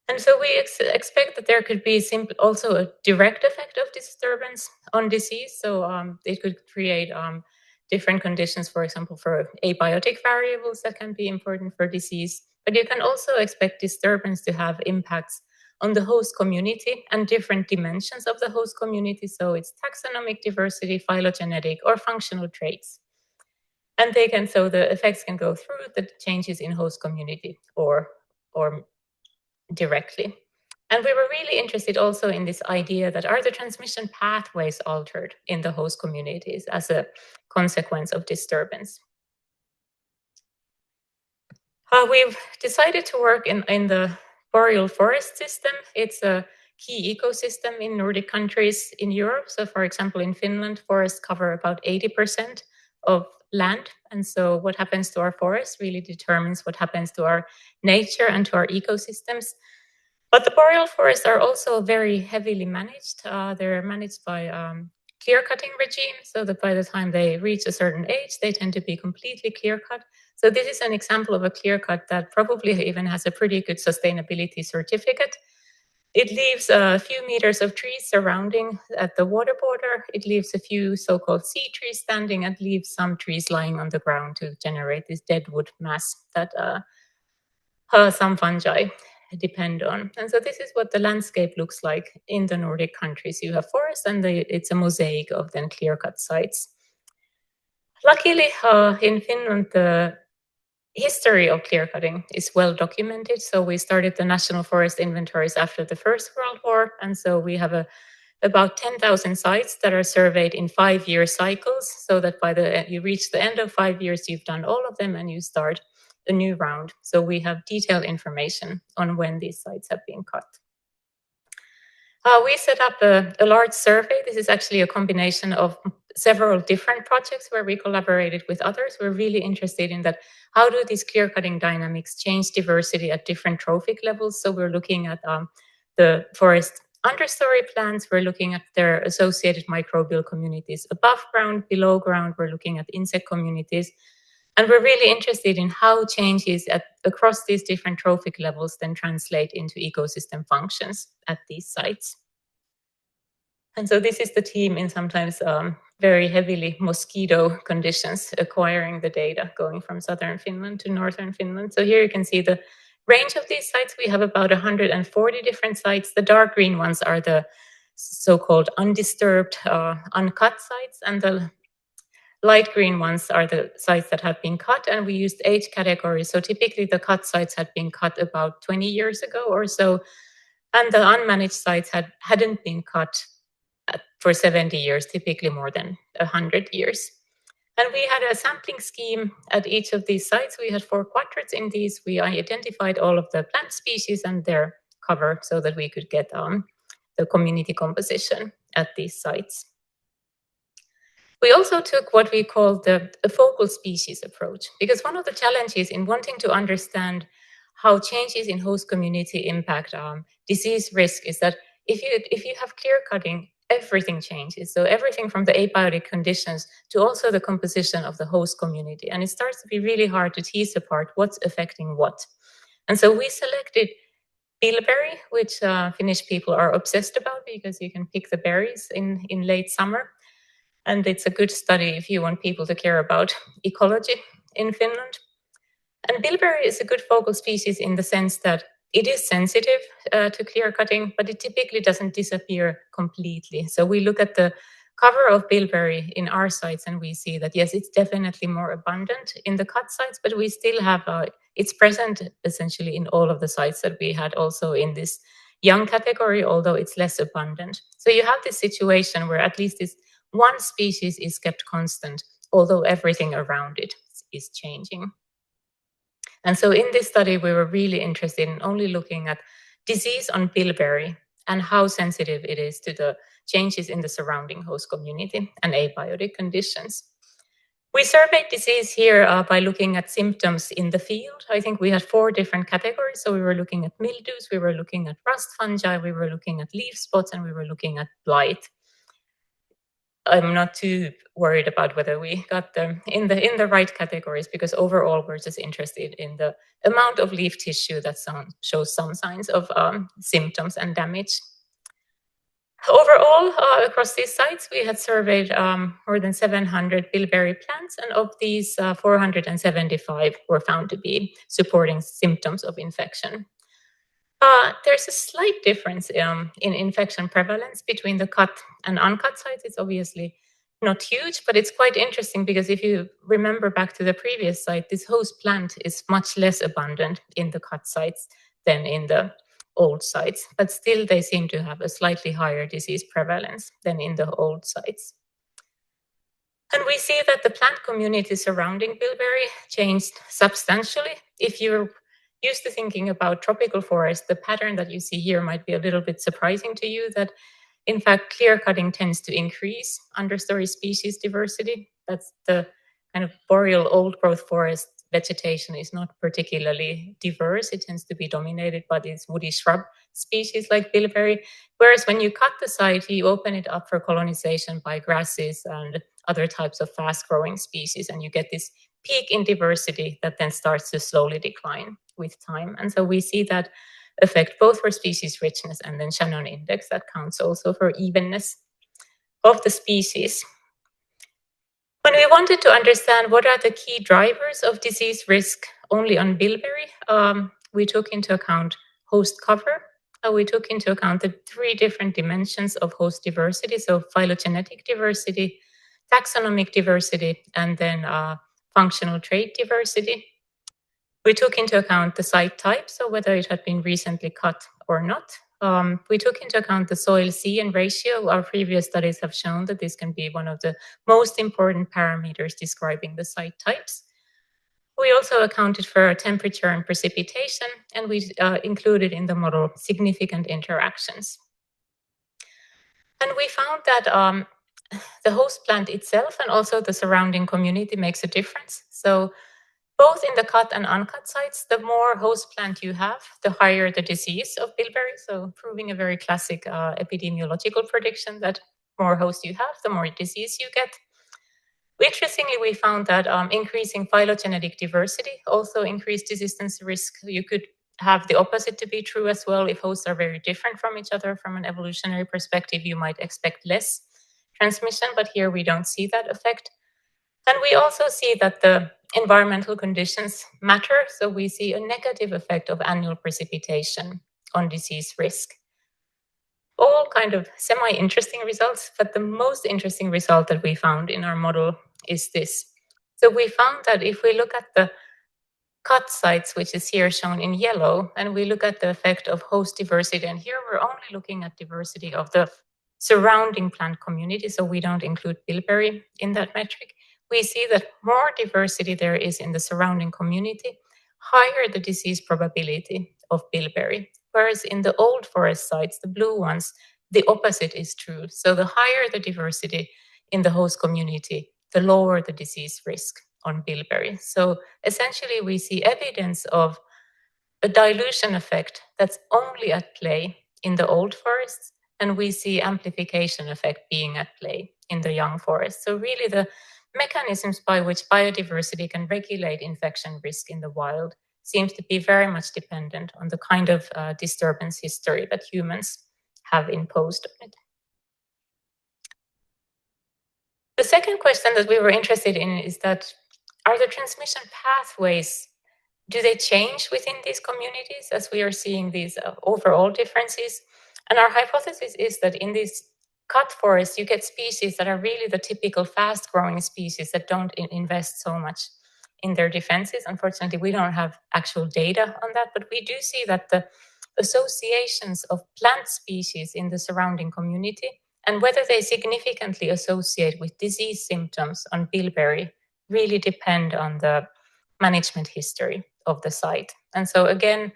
And so we expect that there could be also a direct effect of disturbance on disease. So it could create different conditions, for example, for abiotic variables that can be important for disease. But you can also expect disturbance to have impacts on the host community and different dimensions of the host community. So it's taxonomic diversity, phylogenetic, or functional traits. And so the effects can go through the changes in host community or directly. And we were really interested also in this idea that are the transmission pathways altered in the host communities as a consequence of disturbance? We've decided to work in the boreal forest system. It's a key ecosystem in Nordic countries in Europe. So for example, in Finland, forests cover about 80% of land. And so what happens to our forests really determines what happens to our nature and to our ecosystems. But the boreal forests are also very heavily managed. They're managed by clear-cutting regime, so that by the time they reach a certain age, they tend to be completely clear-cut. So this is an example of a clear-cut that probably even has a pretty good sustainability certificate. It leaves a few meters of trees surrounding at the water border. It leaves a few so-called sea trees standing, and leaves some trees lying on the ground to generate this deadwood mass that some fungi depend on. And so this is what the landscape looks like in the Nordic countries. You have forests, and it's a mosaic of then clear-cut sites. Luckily, in Finland, the history of clear cutting is well documented. So we started the national forest inventories after the First World War. And so we have about 10,000 sites that are surveyed in 5-year cycles, so that by you reach the end of 5 years, you've done all of them and you start a new round. So we have detailed information on when these sites have been cut. We set up a large survey. This is actually a combination of several different projects where we collaborated with others. We're really interested in that. How do these clear cutting dynamics change diversity at different trophic levels? So we're looking at the forest understory plants. We're looking at their associated microbial communities above ground, below ground. We're looking at insect communities. And we're really interested in how changes across these different trophic levels then translate into ecosystem functions at these sites. And so this is the team in sometimes very heavily mosquito conditions, acquiring the data, going from southern Finland to northern Finland. So here you can see the range of these sites. We have about 140 different sites. The dark green ones are the so-called undisturbed, uncut sites, and the light green ones are the sites that have been cut, and we used age categories. So typically the cut sites had been cut about 20 years ago or so, and the unmanaged sites hadn't been cut for 70 years, typically more than 100 years. And we had a sampling scheme at each of these sites. We had 4 quadrants in these. We identified all of the plant species and their cover so that we could get the community composition at these sites. We also took what we call the focal species approach, because one of the challenges in wanting to understand how changes in host community impact disease risk is that if you have clear cutting, everything changes. So everything from the abiotic conditions to also the composition of the host community. And it starts to be really hard to tease apart what's affecting what. And so we selected bilberry, which Finnish people are obsessed about because you can pick the berries in late summer. And it's a good study if you want people to care about ecology in Finland. And bilberry is a good focal species in the sense that it is sensitive to clear cutting, but it typically doesn't disappear completely. So we look at the cover of bilberry in our sites and we see that, yes, it's definitely more abundant in the cut sites, but we still have, it's present essentially in all of the sites that we had also in this young category, although it's less abundant. So you have this situation where at least this one species is kept constant, although everything around it is changing. And so in this study, we were really interested in only looking at disease on bilberry and how sensitive it is to the changes in the surrounding host community and abiotic conditions. We surveyed disease here by looking at symptoms in the field. I think we had 4 different categories. So we were looking at mildews, we were looking at rust fungi, we were looking at leaf spots, and we were looking at blight. I'm not too worried about whether we got them in the right categories, because overall we're just interested in the amount of leaf tissue that shows some signs of symptoms and damage. Overall, across these sites, we had surveyed more than 700 bilberry plants, and of these, 475 were found to be supporting symptoms of infection. There's a slight difference in infection prevalence between the cut and uncut sites. It's obviously not huge, but it's quite interesting because if you remember back to the previous site, this host plant is much less abundant in the cut sites than in the old sites, but still they seem to have a slightly higher disease prevalence than in the old sites. And we see that the plant community surrounding bilberry changed substantially. If you're used to thinking about tropical forest, the pattern that you see here might be a little bit surprising to you, that in fact clear cutting tends to increase understory species diversity. That's the kind of boreal old growth forest vegetation is not particularly diverse. It tends to be dominated by these woody shrub species like bilberry. Whereas when you cut the site, you open it up for colonization by grasses and other types of fast growing species, and you get this peak in diversity that then starts to slowly decline with time. And so we see that effect both for species richness and then Shannon index that counts also for evenness of the species. When we wanted to understand what are the key drivers of disease risk only on bilberry, we took into account host cover. We took into account the 3 different dimensions of host diversity, so phylogenetic diversity, taxonomic diversity, and then functional trait diversity. We took into account the site type, so whether it had been recently cut or not. We took into account the soil CN ratio. Our previous studies have shown that this can be one of the most important parameters describing the site types. We also accounted for temperature and precipitation, and we included in the model significant interactions. And we found that the host plant itself and also the surrounding community makes a difference. So both in the cut and uncut sites, the more host plant you have, the higher the disease of bilberry. So proving a very classic epidemiological prediction that more hosts you have, the more disease you get. Interestingly, we found that increasing phylogenetic diversity also increased resistance risk. You could have the opposite to be true as well. If hosts are very different from each other from an evolutionary perspective, you might expect less transmission, but here we don't see that effect. And we also see that the environmental conditions matter. So we see a negative effect of annual precipitation on disease risk. All kind of semi-interesting results, but the most interesting result that we found in our model is this. So we found that if we look at the cut sites, which is here shown in yellow, and we look at the effect of host diversity, and here we're only looking at diversity of the surrounding plant community, so we don't include bilberry in that metric. We see that more diversity there is in the surrounding community, higher the disease probability of bilberry. Whereas in the old forest sites, the blue ones, the opposite is true. So the higher the diversity in the host community, the lower the disease risk on bilberry. So essentially, we see evidence of a dilution effect that's only at play in the old forests, and we see amplification effect being at play in the young forests. So really the mechanisms by which biodiversity can regulate infection risk in the wild seems to be very much dependent on the kind of disturbance history that humans have imposed on it. The second question that we were interested in is that, are the transmission pathways, do they change within these communities as we are seeing these overall differences? And our hypothesis is that in these cut forests, you get species that are really the typical fast-growing species that don't invest so much in their defenses. Unfortunately, we don't have actual data on that, but we do see that the associations of plant species in the surrounding community and whether they significantly associate with disease symptoms on bilberry really depend on the management history of the site. And so again,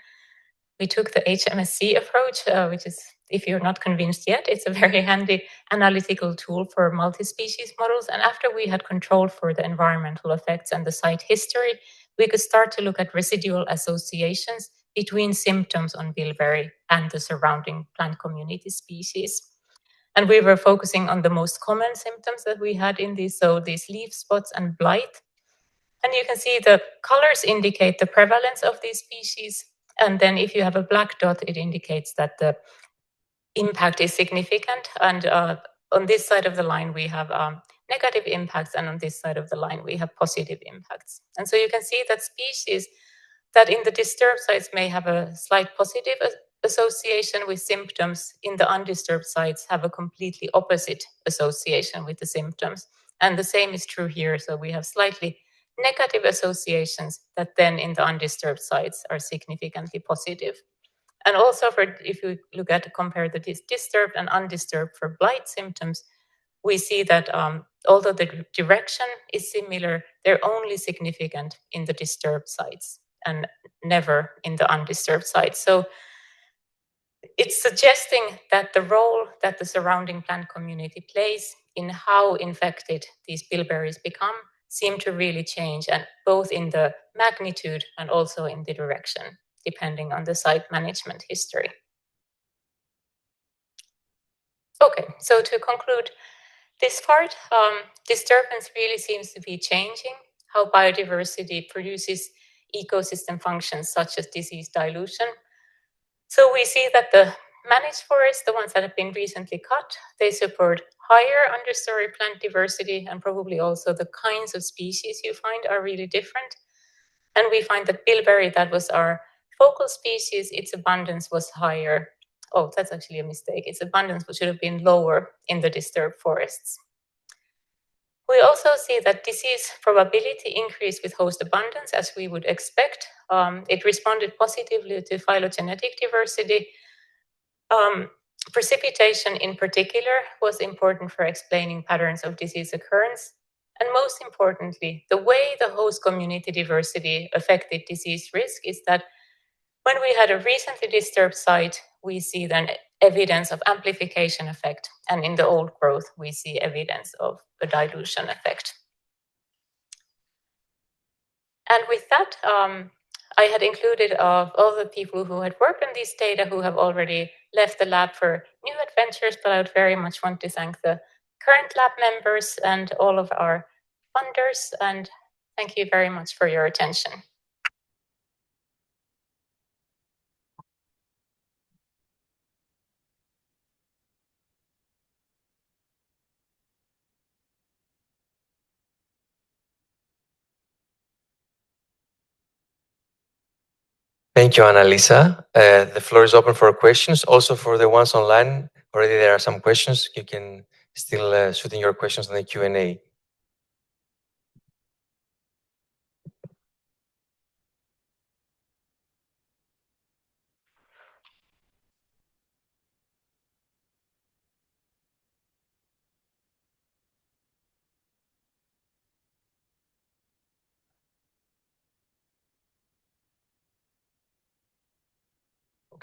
we took the HMSC approach, which is, if you're not convinced yet, it's a very handy analytical tool for multi-species models. And after we had control for the environmental effects and the site history, we could start to look at residual associations between symptoms on bilberry and the surrounding plant community species. And we were focusing on the most common symptoms that we had in these, so these leaf spots and blight. And you can see the colors indicate the prevalence of these species. And then if you have a black dot, it indicates that the impact is significant. And on this side of the line, we have negative impacts. And on this side of the line, we have positive impacts. And so you can see that species that in the disturbed sites may have a slight positive association with symptoms, in the undisturbed sites have a completely opposite association with the symptoms. And the same is true here. So we have slightly negative associations that then in the undisturbed sites are significantly positive. And also if you look at compare the disturbed and undisturbed for blight symptoms, we see that although the direction is similar, they're only significant in the disturbed sites and never in the undisturbed sites. So it's suggesting that the role that the surrounding plant community plays in how infected these bilberries become seem to really change, and both in the magnitude and also in the direction, depending on the site management history. Okay, so to conclude this part, disturbance really seems to be changing how biodiversity produces ecosystem functions such as disease dilution. So we see that the managed forests, the ones that have been recently cut, they support higher understory plant diversity, and probably also the kinds of species you find are really different. And we find that bilberry, that was our focal species, its abundance was higher. Oh, that's actually a mistake. Its abundance should have been lower in the disturbed forests. We also see that disease probability increased with host abundance, as we would expect. It responded positively to phylogenetic diversity. Precipitation in particular was important for explaining patterns of disease occurrence. And most importantly, the way the host community diversity affected disease risk is that when we had a recently disturbed site, we see then evidence of amplification effect. And in the old growth, we see evidence of a dilution effect. And with that, I had included all the people who had worked on these data who have already left the lab for new adventures, but I would very much want to thank the current lab members and all of our funders, and thank you very much for your attention. Thank you, Anna-Liisa. The floor is open for questions. Also for the ones online, already there are some questions. You can still shoot in your questions in the Q&A.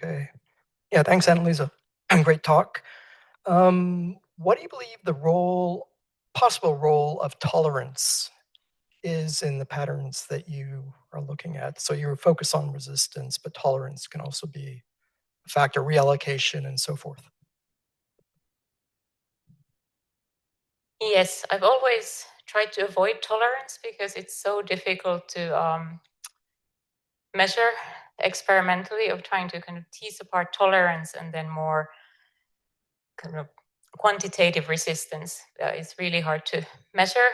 Okay. Yeah, thanks, Anna-Liisa. Great talk. What do you believe the possible role of tolerance is in the patterns that you are looking at? So you focus on resistance, but tolerance can also be a factor, reallocation, and so forth. Yes, I've always tried to avoid tolerance because it's so difficult to measure experimentally, of trying to kind of tease apart tolerance and then more kind of quantitative resistance. It's really hard to measure.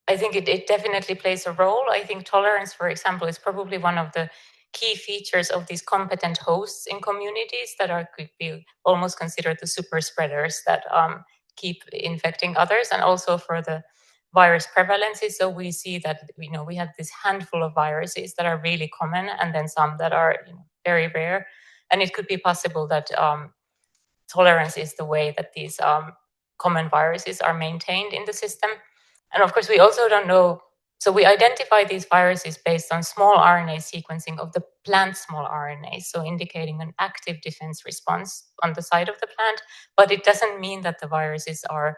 I think it definitely plays a role. I think tolerance, for example, is probably one of the key features of these competent hosts in communities that could be almost considered the super spreaders that keep infecting others, and also for the virus prevalences. So we see that we have this handful of viruses that are really common, and then some that are very rare. And it could be possible that tolerance is the way that these common viruses are maintained in the system. And of course, we also don't know. So we identify these viruses based on small RNA sequencing of the plant small RNA, so indicating an active defense response on the side of the plant. But it doesn't mean that the viruses are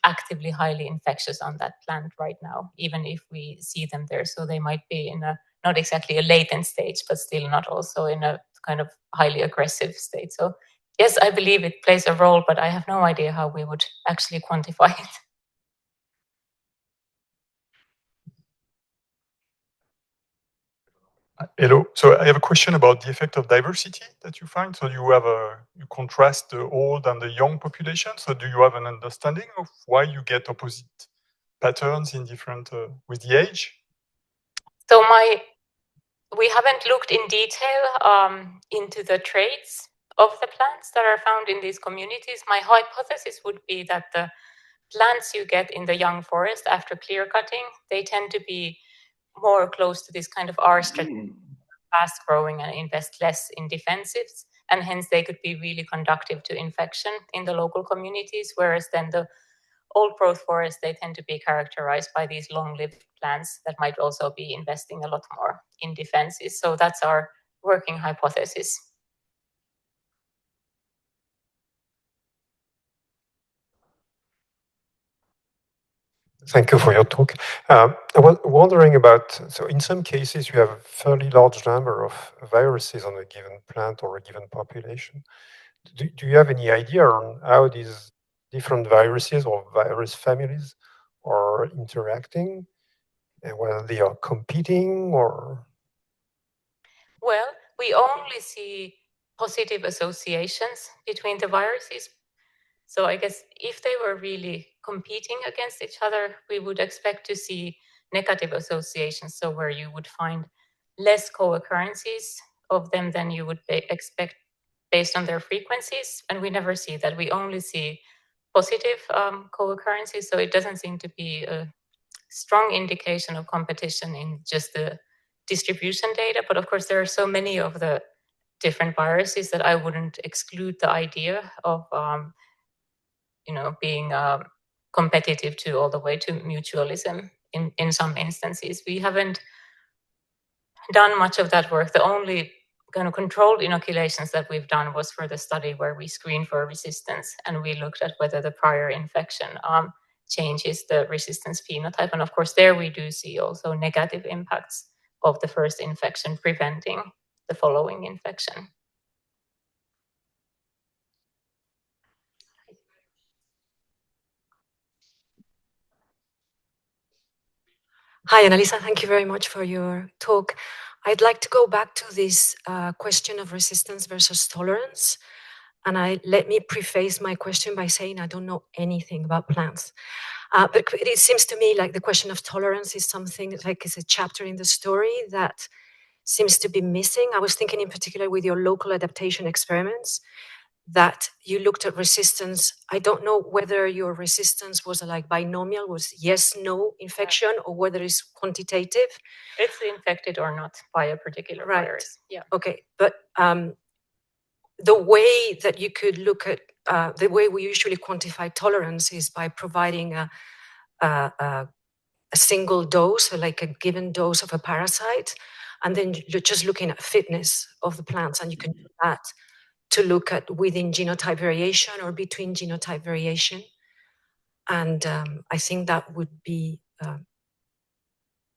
actively highly infectious on that plant right now, even if we see them there. So they might be in a not exactly a latent stage, but still not also in a kind of highly aggressive state. So yes, I believe it plays a role, but I have no idea how we would actually quantify it. Hello. So I have a question about the effect of diversity that you find. So you contrast the old and the young population. So do you have an understanding of why you get opposite patterns in different with the age? So we haven't looked in detail into the traits of the plants that are found in these communities. My hypothesis would be that the plants you get in the young forest after clear cutting, they tend to be more close to this kind of R strategy, fast growing and invest less in defensives, and hence they could be really conductive to infection in the local communities, whereas then the old growth forests, they tend to be characterized by these long-lived plants that might also be investing a lot more in defenses. So that's our working hypothesis. Thank you for your talk. I was wondering about, so in some cases you have a fairly large number of viruses on a given plant or a given population. Do you have any idea on how these different viruses or virus families are interacting and whether they are competing or? Well, we only see positive associations between the viruses. So I guess if they were really competing against each other, we would expect to see negative associations. So where you would find less co-occurrences of them than you would expect based on their frequencies. And we never see that. We only see positive co-occurrences, so it doesn't seem to be a strong indication of competition in just the distribution data. But of course, there are so many of the different viruses that I wouldn't exclude the idea of being competitive to all the way to mutualism in some instances. We haven't done much of that work. The only kind of controlled inoculations that we've done was for the study where we screened for resistance, and we looked at whether the prior infection changes the resistance phenotype. And of course, there we do see also negative impacts of the first infection preventing the following infection. Hi, Anna-Liisa. Thank you very much for your talk. I'd like to go back to this question of resistance versus tolerance. And let me preface my question by saying I don't know anything about plants. But it seems to me like the question of tolerance is something like it's a chapter in the story that seems to be missing. I was thinking in particular with your local adaptation experiments that you looked at resistance. I don't know whether your resistance was like binomial, was yes, no infection, or whether it's quantitative. It's infected or not by a particular virus. Yeah. Okay, but the way that you could look at, the way we usually quantify tolerance is by providing a single dose, so like a given dose of a parasite, and then you're just looking at fitness of the plants, and you can do that to look at within genotype variation or between genotype variation. And I think that would be an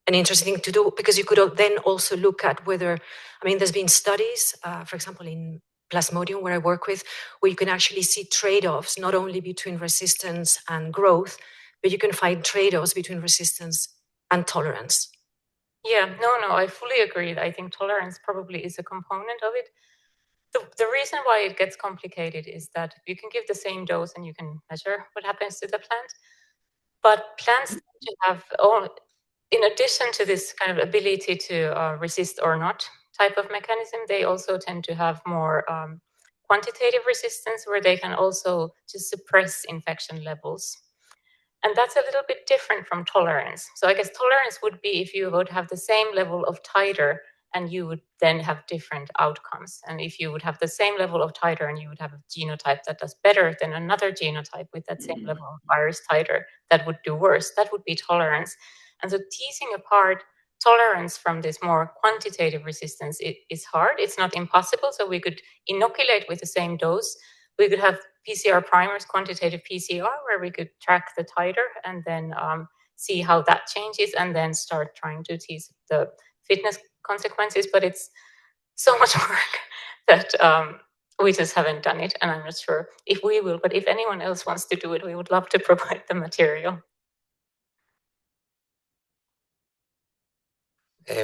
interesting thing to do, because you could then also look at whether, I mean, there's been studies, for example, in Plasmodium, where I work with, where you can actually see trade-offs, not only between resistance and growth, but you can find trade-offs between resistance and tolerance. Yeah, no, I fully agree. I think tolerance probably is a component of it. The reason why it gets complicated is that you can give the same dose and you can measure what happens to the plant. But plants tend to have, in addition to this kind of ability to resist or not type of mechanism, they also tend to have more quantitative resistance, where they can also just suppress infection levels. And that's a little bit different from tolerance. So I guess tolerance would be if you would have the same level of titer and you would then have different outcomes. And if you would have the same level of titer and you would have a genotype that does better than another genotype with that same level of virus titer that would do worse, that would be tolerance. And so teasing apart tolerance from this more quantitative resistance is hard. It's not impossible. So we could inoculate with the same dose. We could have PCR primers, quantitative PCR, where we could track the titer and then see how that changes, and then start trying to tease the fitness consequences. But it's so much work that we just haven't done it, and I'm not sure if we will. But if anyone else wants to do it, we would love to provide the material.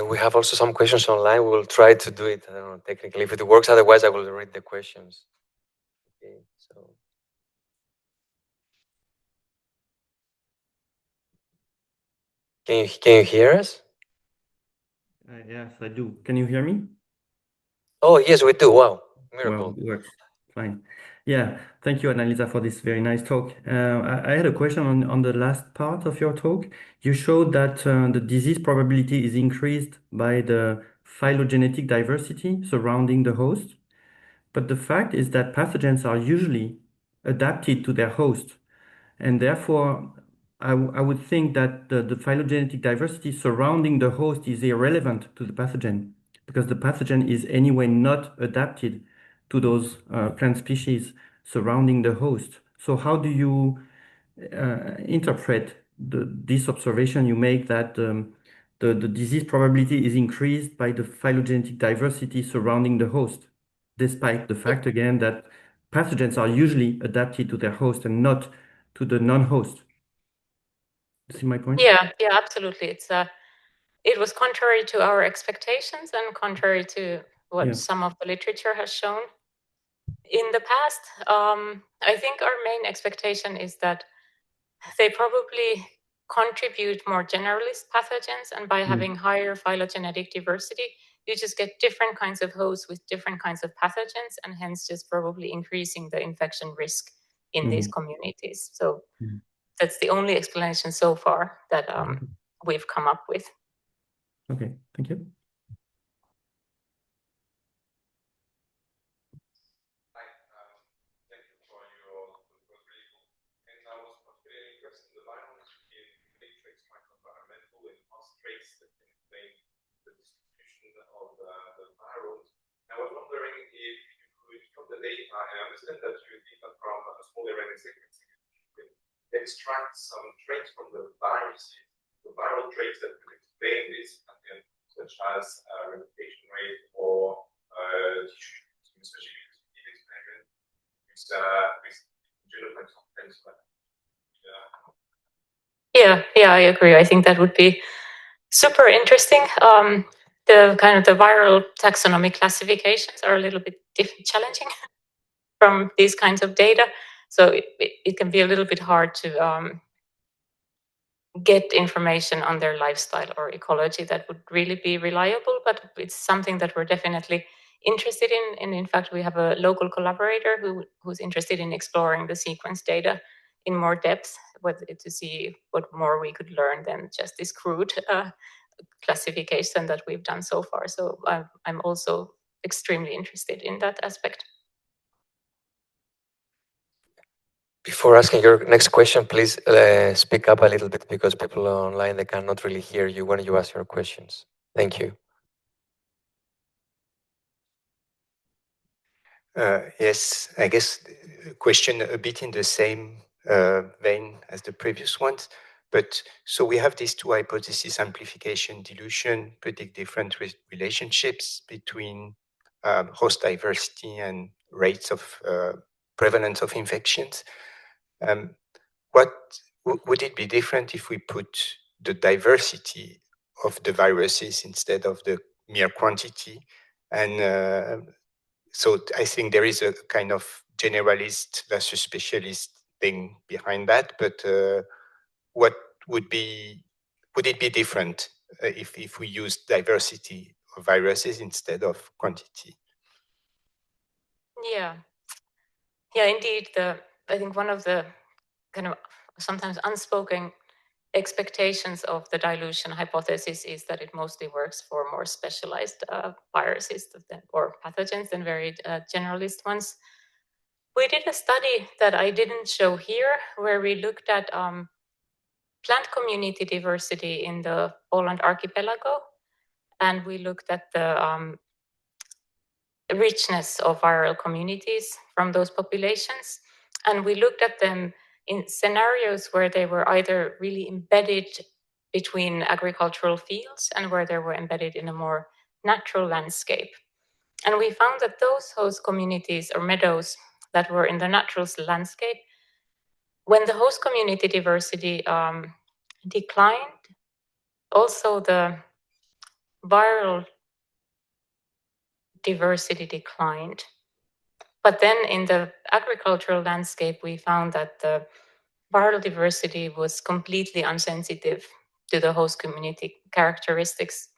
We have also some questions online. We will try to do it, I don't know, technically, if it works. Otherwise, I will read the questions. Okay, so. Can you hear us? Yes, I do. Can you hear me? Oh, yes, we do. Wow, miracle. Well, it works. Fine. Yeah, thank you, Anna-Liisa, for this very nice talk. I had a question on the last part of your talk. You showed that the disease probability is increased by the phylogenetic diversity surrounding the host. But the fact is that pathogens are usually adapted to their host. And therefore, I would think that the phylogenetic diversity surrounding the host is irrelevant to the pathogen, because the pathogen is anyway not adapted to those plant species surrounding the host. So how do you interpret this observation you make that the disease probability is increased by the phylogenetic diversity surrounding the host, despite the fact, again, that pathogens are usually adapted to their host and not to the non-host? See my point? Yeah, absolutely. It was contrary to our expectations and contrary to what some of the literature has shown. In the past, I think our main expectation is that they probably contribute more generalist pathogens, and by having higher phylogenetic diversity, you just get different kinds of hosts with different kinds of pathogens, and hence just probably increasing the infection risk in these communities. So that's the only explanation so far that we've come up with. Okay, thank you. Thank you for your proposal. And I was particularly interested in the violence in matrix microenvironmental and constraints that can explain the distribution of the virus. I was wondering if you could, from the data, I understand that you did that from a small RNA sequencing, you could extract some traits from the viruses, the viral traits that could explain this, such as replication rate or especially Yeah, I agree. I think that would be super interesting. The kind of the viral taxonomy classifications are a little bit challenging from these kinds of data. So it can be a little bit hard to get information on their lifestyle or ecology that would really be reliable, but it's something that we're definitely interested in. And in fact, we have a local collaborator who's interested in exploring the sequence data in more depth to see what more we could learn than just this crude classification that we've done so far. So I'm also extremely interested in that aspect. Before asking your next question, please speak up a little bit because people online, they cannot really hear you when you ask your questions. Thank you. Yes, I guess a question a bit in the same vein as the previous ones. But so we have these two hypotheses, amplification, dilution, predict different relationships between host diversity and rates of prevalence of infections. What would it be different if we put the diversity of the viruses instead of the mere quantity? And so I think there is a kind of generalist versus specialist thing behind that. But what would it be different if we use diversity of viruses instead of quantity? Yeah, indeed. I think one of the kind of sometimes unspoken expectations of the dilution hypothesis is that it mostly works for more specialized viruses or pathogens than very generalist ones. We did a study that I didn't show here where we looked at plant community diversity in the Åland archipelago, and we looked at the richness of viral communities from those populations, and we looked at them in scenarios where they were either really embedded between agricultural fields and where they were embedded in a more natural landscape. And we found that those host communities or meadows that were in the natural landscape, when the host community diversity declined, also the viral diversity declined. But then in the agricultural landscape, we found that the viral diversity was completely insensitive to the host community characteristics.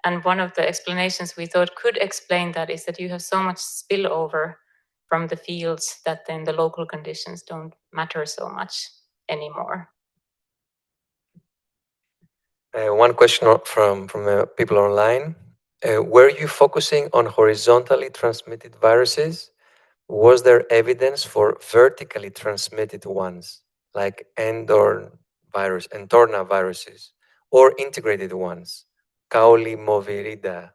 And one of the explanations we thought could explain that is that you have so much spillover from the fields that then the local conditions don't matter so much anymore. One question from people online. Were you focusing on horizontally transmitted viruses? Was there evidence for vertically transmitted ones, like Endorna viruses, or integrated ones, Cauli movirida?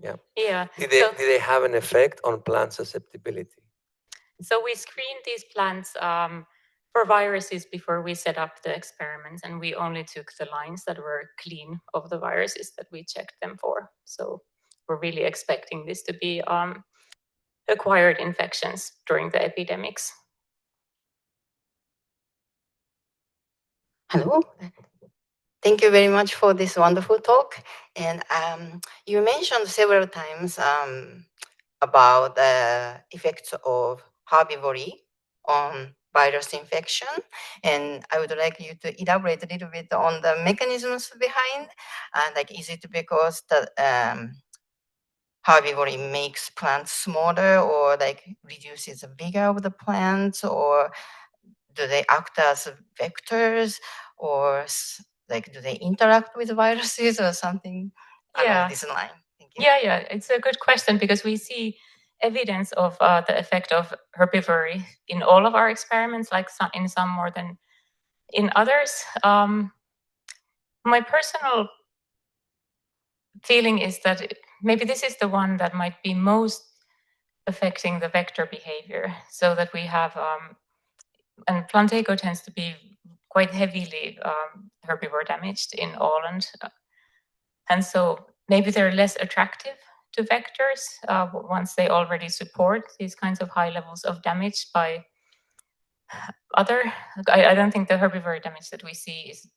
Yeah. Did they have an effect on plant susceptibility? So we screened these plants for viruses before we set up the experiments, and we only took the lines that were clean of the viruses that we checked them for. So we're really expecting this to be acquired infections during the epidemics. Hello. Thank you very much for this wonderful talk. And you mentioned several times about the effects of herbivory on virus infection. And I would like you to elaborate a little bit on the mechanisms behind. Like, is it because the herbivory makes plants smaller or like reduces the vigor of the plants, or do they act as vectors, or like do they interact with viruses or something along this line? Thank you. Yeah, it's a good question, because we see evidence of the effect of herbivory in all of our experiments, like in some more than in others. My personal feeling is that maybe this is the one that might be most affecting the vector behavior, so that we have, and Plantago tends to be quite heavily herbivore damaged in Åland. And so maybe they're less attractive to vectors once they already support these kinds of high levels of damage by other. I don't think the herbivore damage that we see is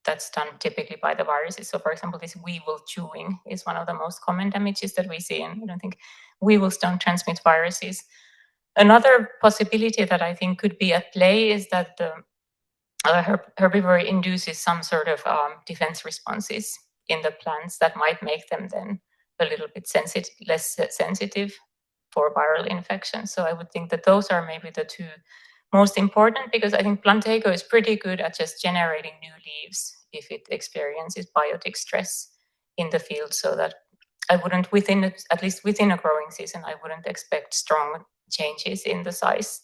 that's done typically by the viruses. So, for example, this weevil chewing is one of the most common damages that we see, and I don't think weevils don't transmit viruses. Another possibility that I think could be at play is that the herbivory induces some sort of defense responses in the plants that might make them then a little bit less sensitive for viral infection. So I would think that those are maybe the two most important, because I think Plantago is pretty good at just generating new leaves if it experiences biotic stress in the field, so that I wouldn't, at least within a growing season, I wouldn't expect strong changes in the size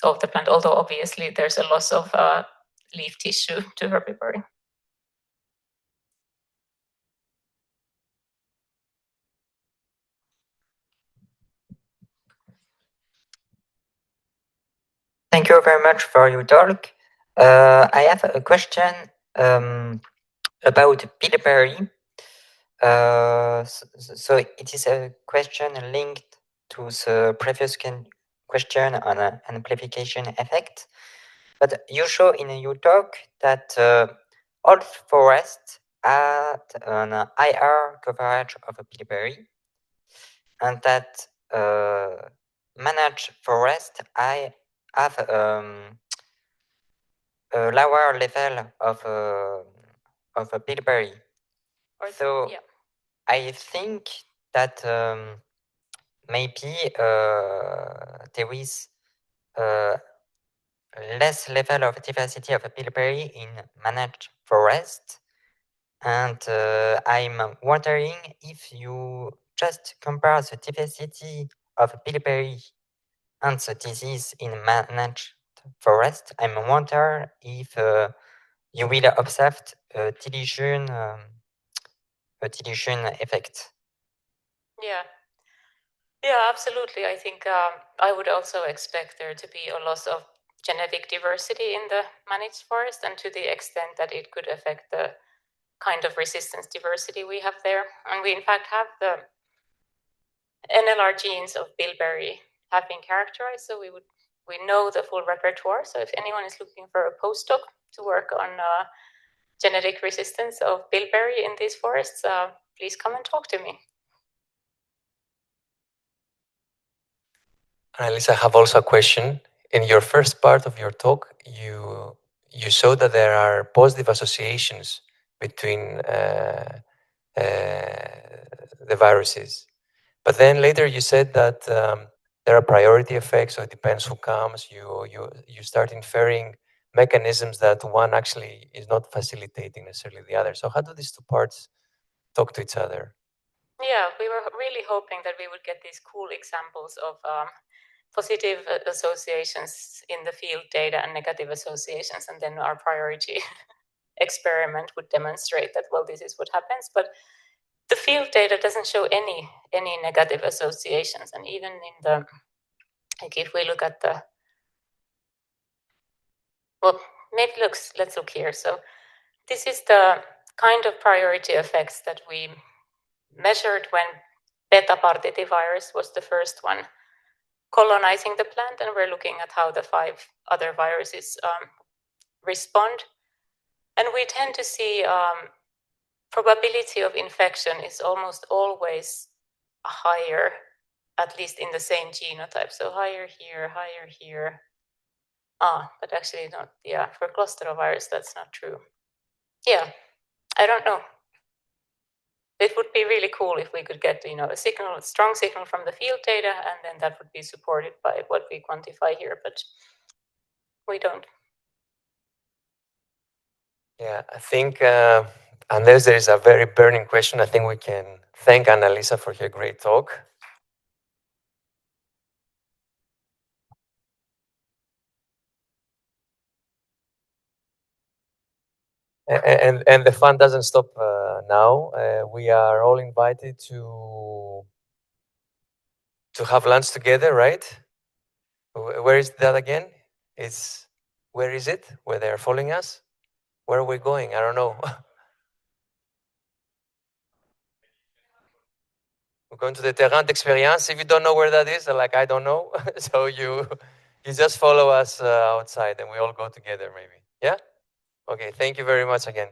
of the plant, although obviously there's a loss of leaf tissue to herbivory. Thank you very much for your talk. I have a question about bilberry. So it is a question linked to the previous question on an amplification effect. But you show in your talk that all forests had an higher coverage of a bilberry, and that managed forest have a lower level of a bilberry. So I think that maybe there is less level of diversity of a bilberry in managed forest, and I'm wondering if you just compare the diversity of bilberry and the disease in managed forest. I'm wondering if you will observe a dilution effect. Yeah, absolutely. I think I would also expect there to be a loss of genetic diversity in the managed forest, and to the extent that it could affect the kind of resistance diversity we have there. And we in fact have the NLR genes of bilberry have been characterized, so we know the full repertoire. So if anyone is looking for a postdoc to work on genetic resistance of bilberry in these forests, please come and talk to me. Anna-Liisa, I have also a question. In your first part of your talk, you showed that there are positive associations between the viruses. But then later you said that there are priority effects, so it depends who comes. You start inferring mechanisms that one actually is not facilitating necessarily the other. So how do these two parts talk to each other? Yeah, we were really hoping that we would get these cool examples of positive associations in the field data and negative associations, and then our priority experiment would demonstrate that, well, this is what happens. But the field data doesn't show any negative associations, and even in the, like, if we look at the, well, maybe let's look here. So this is the kind of priority effects that we measured when beta partitive was the first one colonizing the plant, and we're looking at how the 5 other viruses respond. And we tend to see probability of infection is almost always higher, at least in the same genotype. So higher here, higher here. But actually not, yeah, for clusterovirus, that's not true. Yeah, I don't know. It would be really cool if we could get, a strong signal from the field data, and then that would be supported by what we quantify here. But we don't. Yeah, I think unless there is a very burning question, I think we can thank Anna-Liisa for her great talk. And the fun doesn't stop now. We are all invited to have lunch together, right? Where is that again? Where is it? Where they're following us? Where are we going? I don't know. We're going to the Terrain d'Expérience. If you don't know where that is, like I don't know, so you just follow us outside, and we all go together, maybe. Yeah. Okay. Thank you very much again.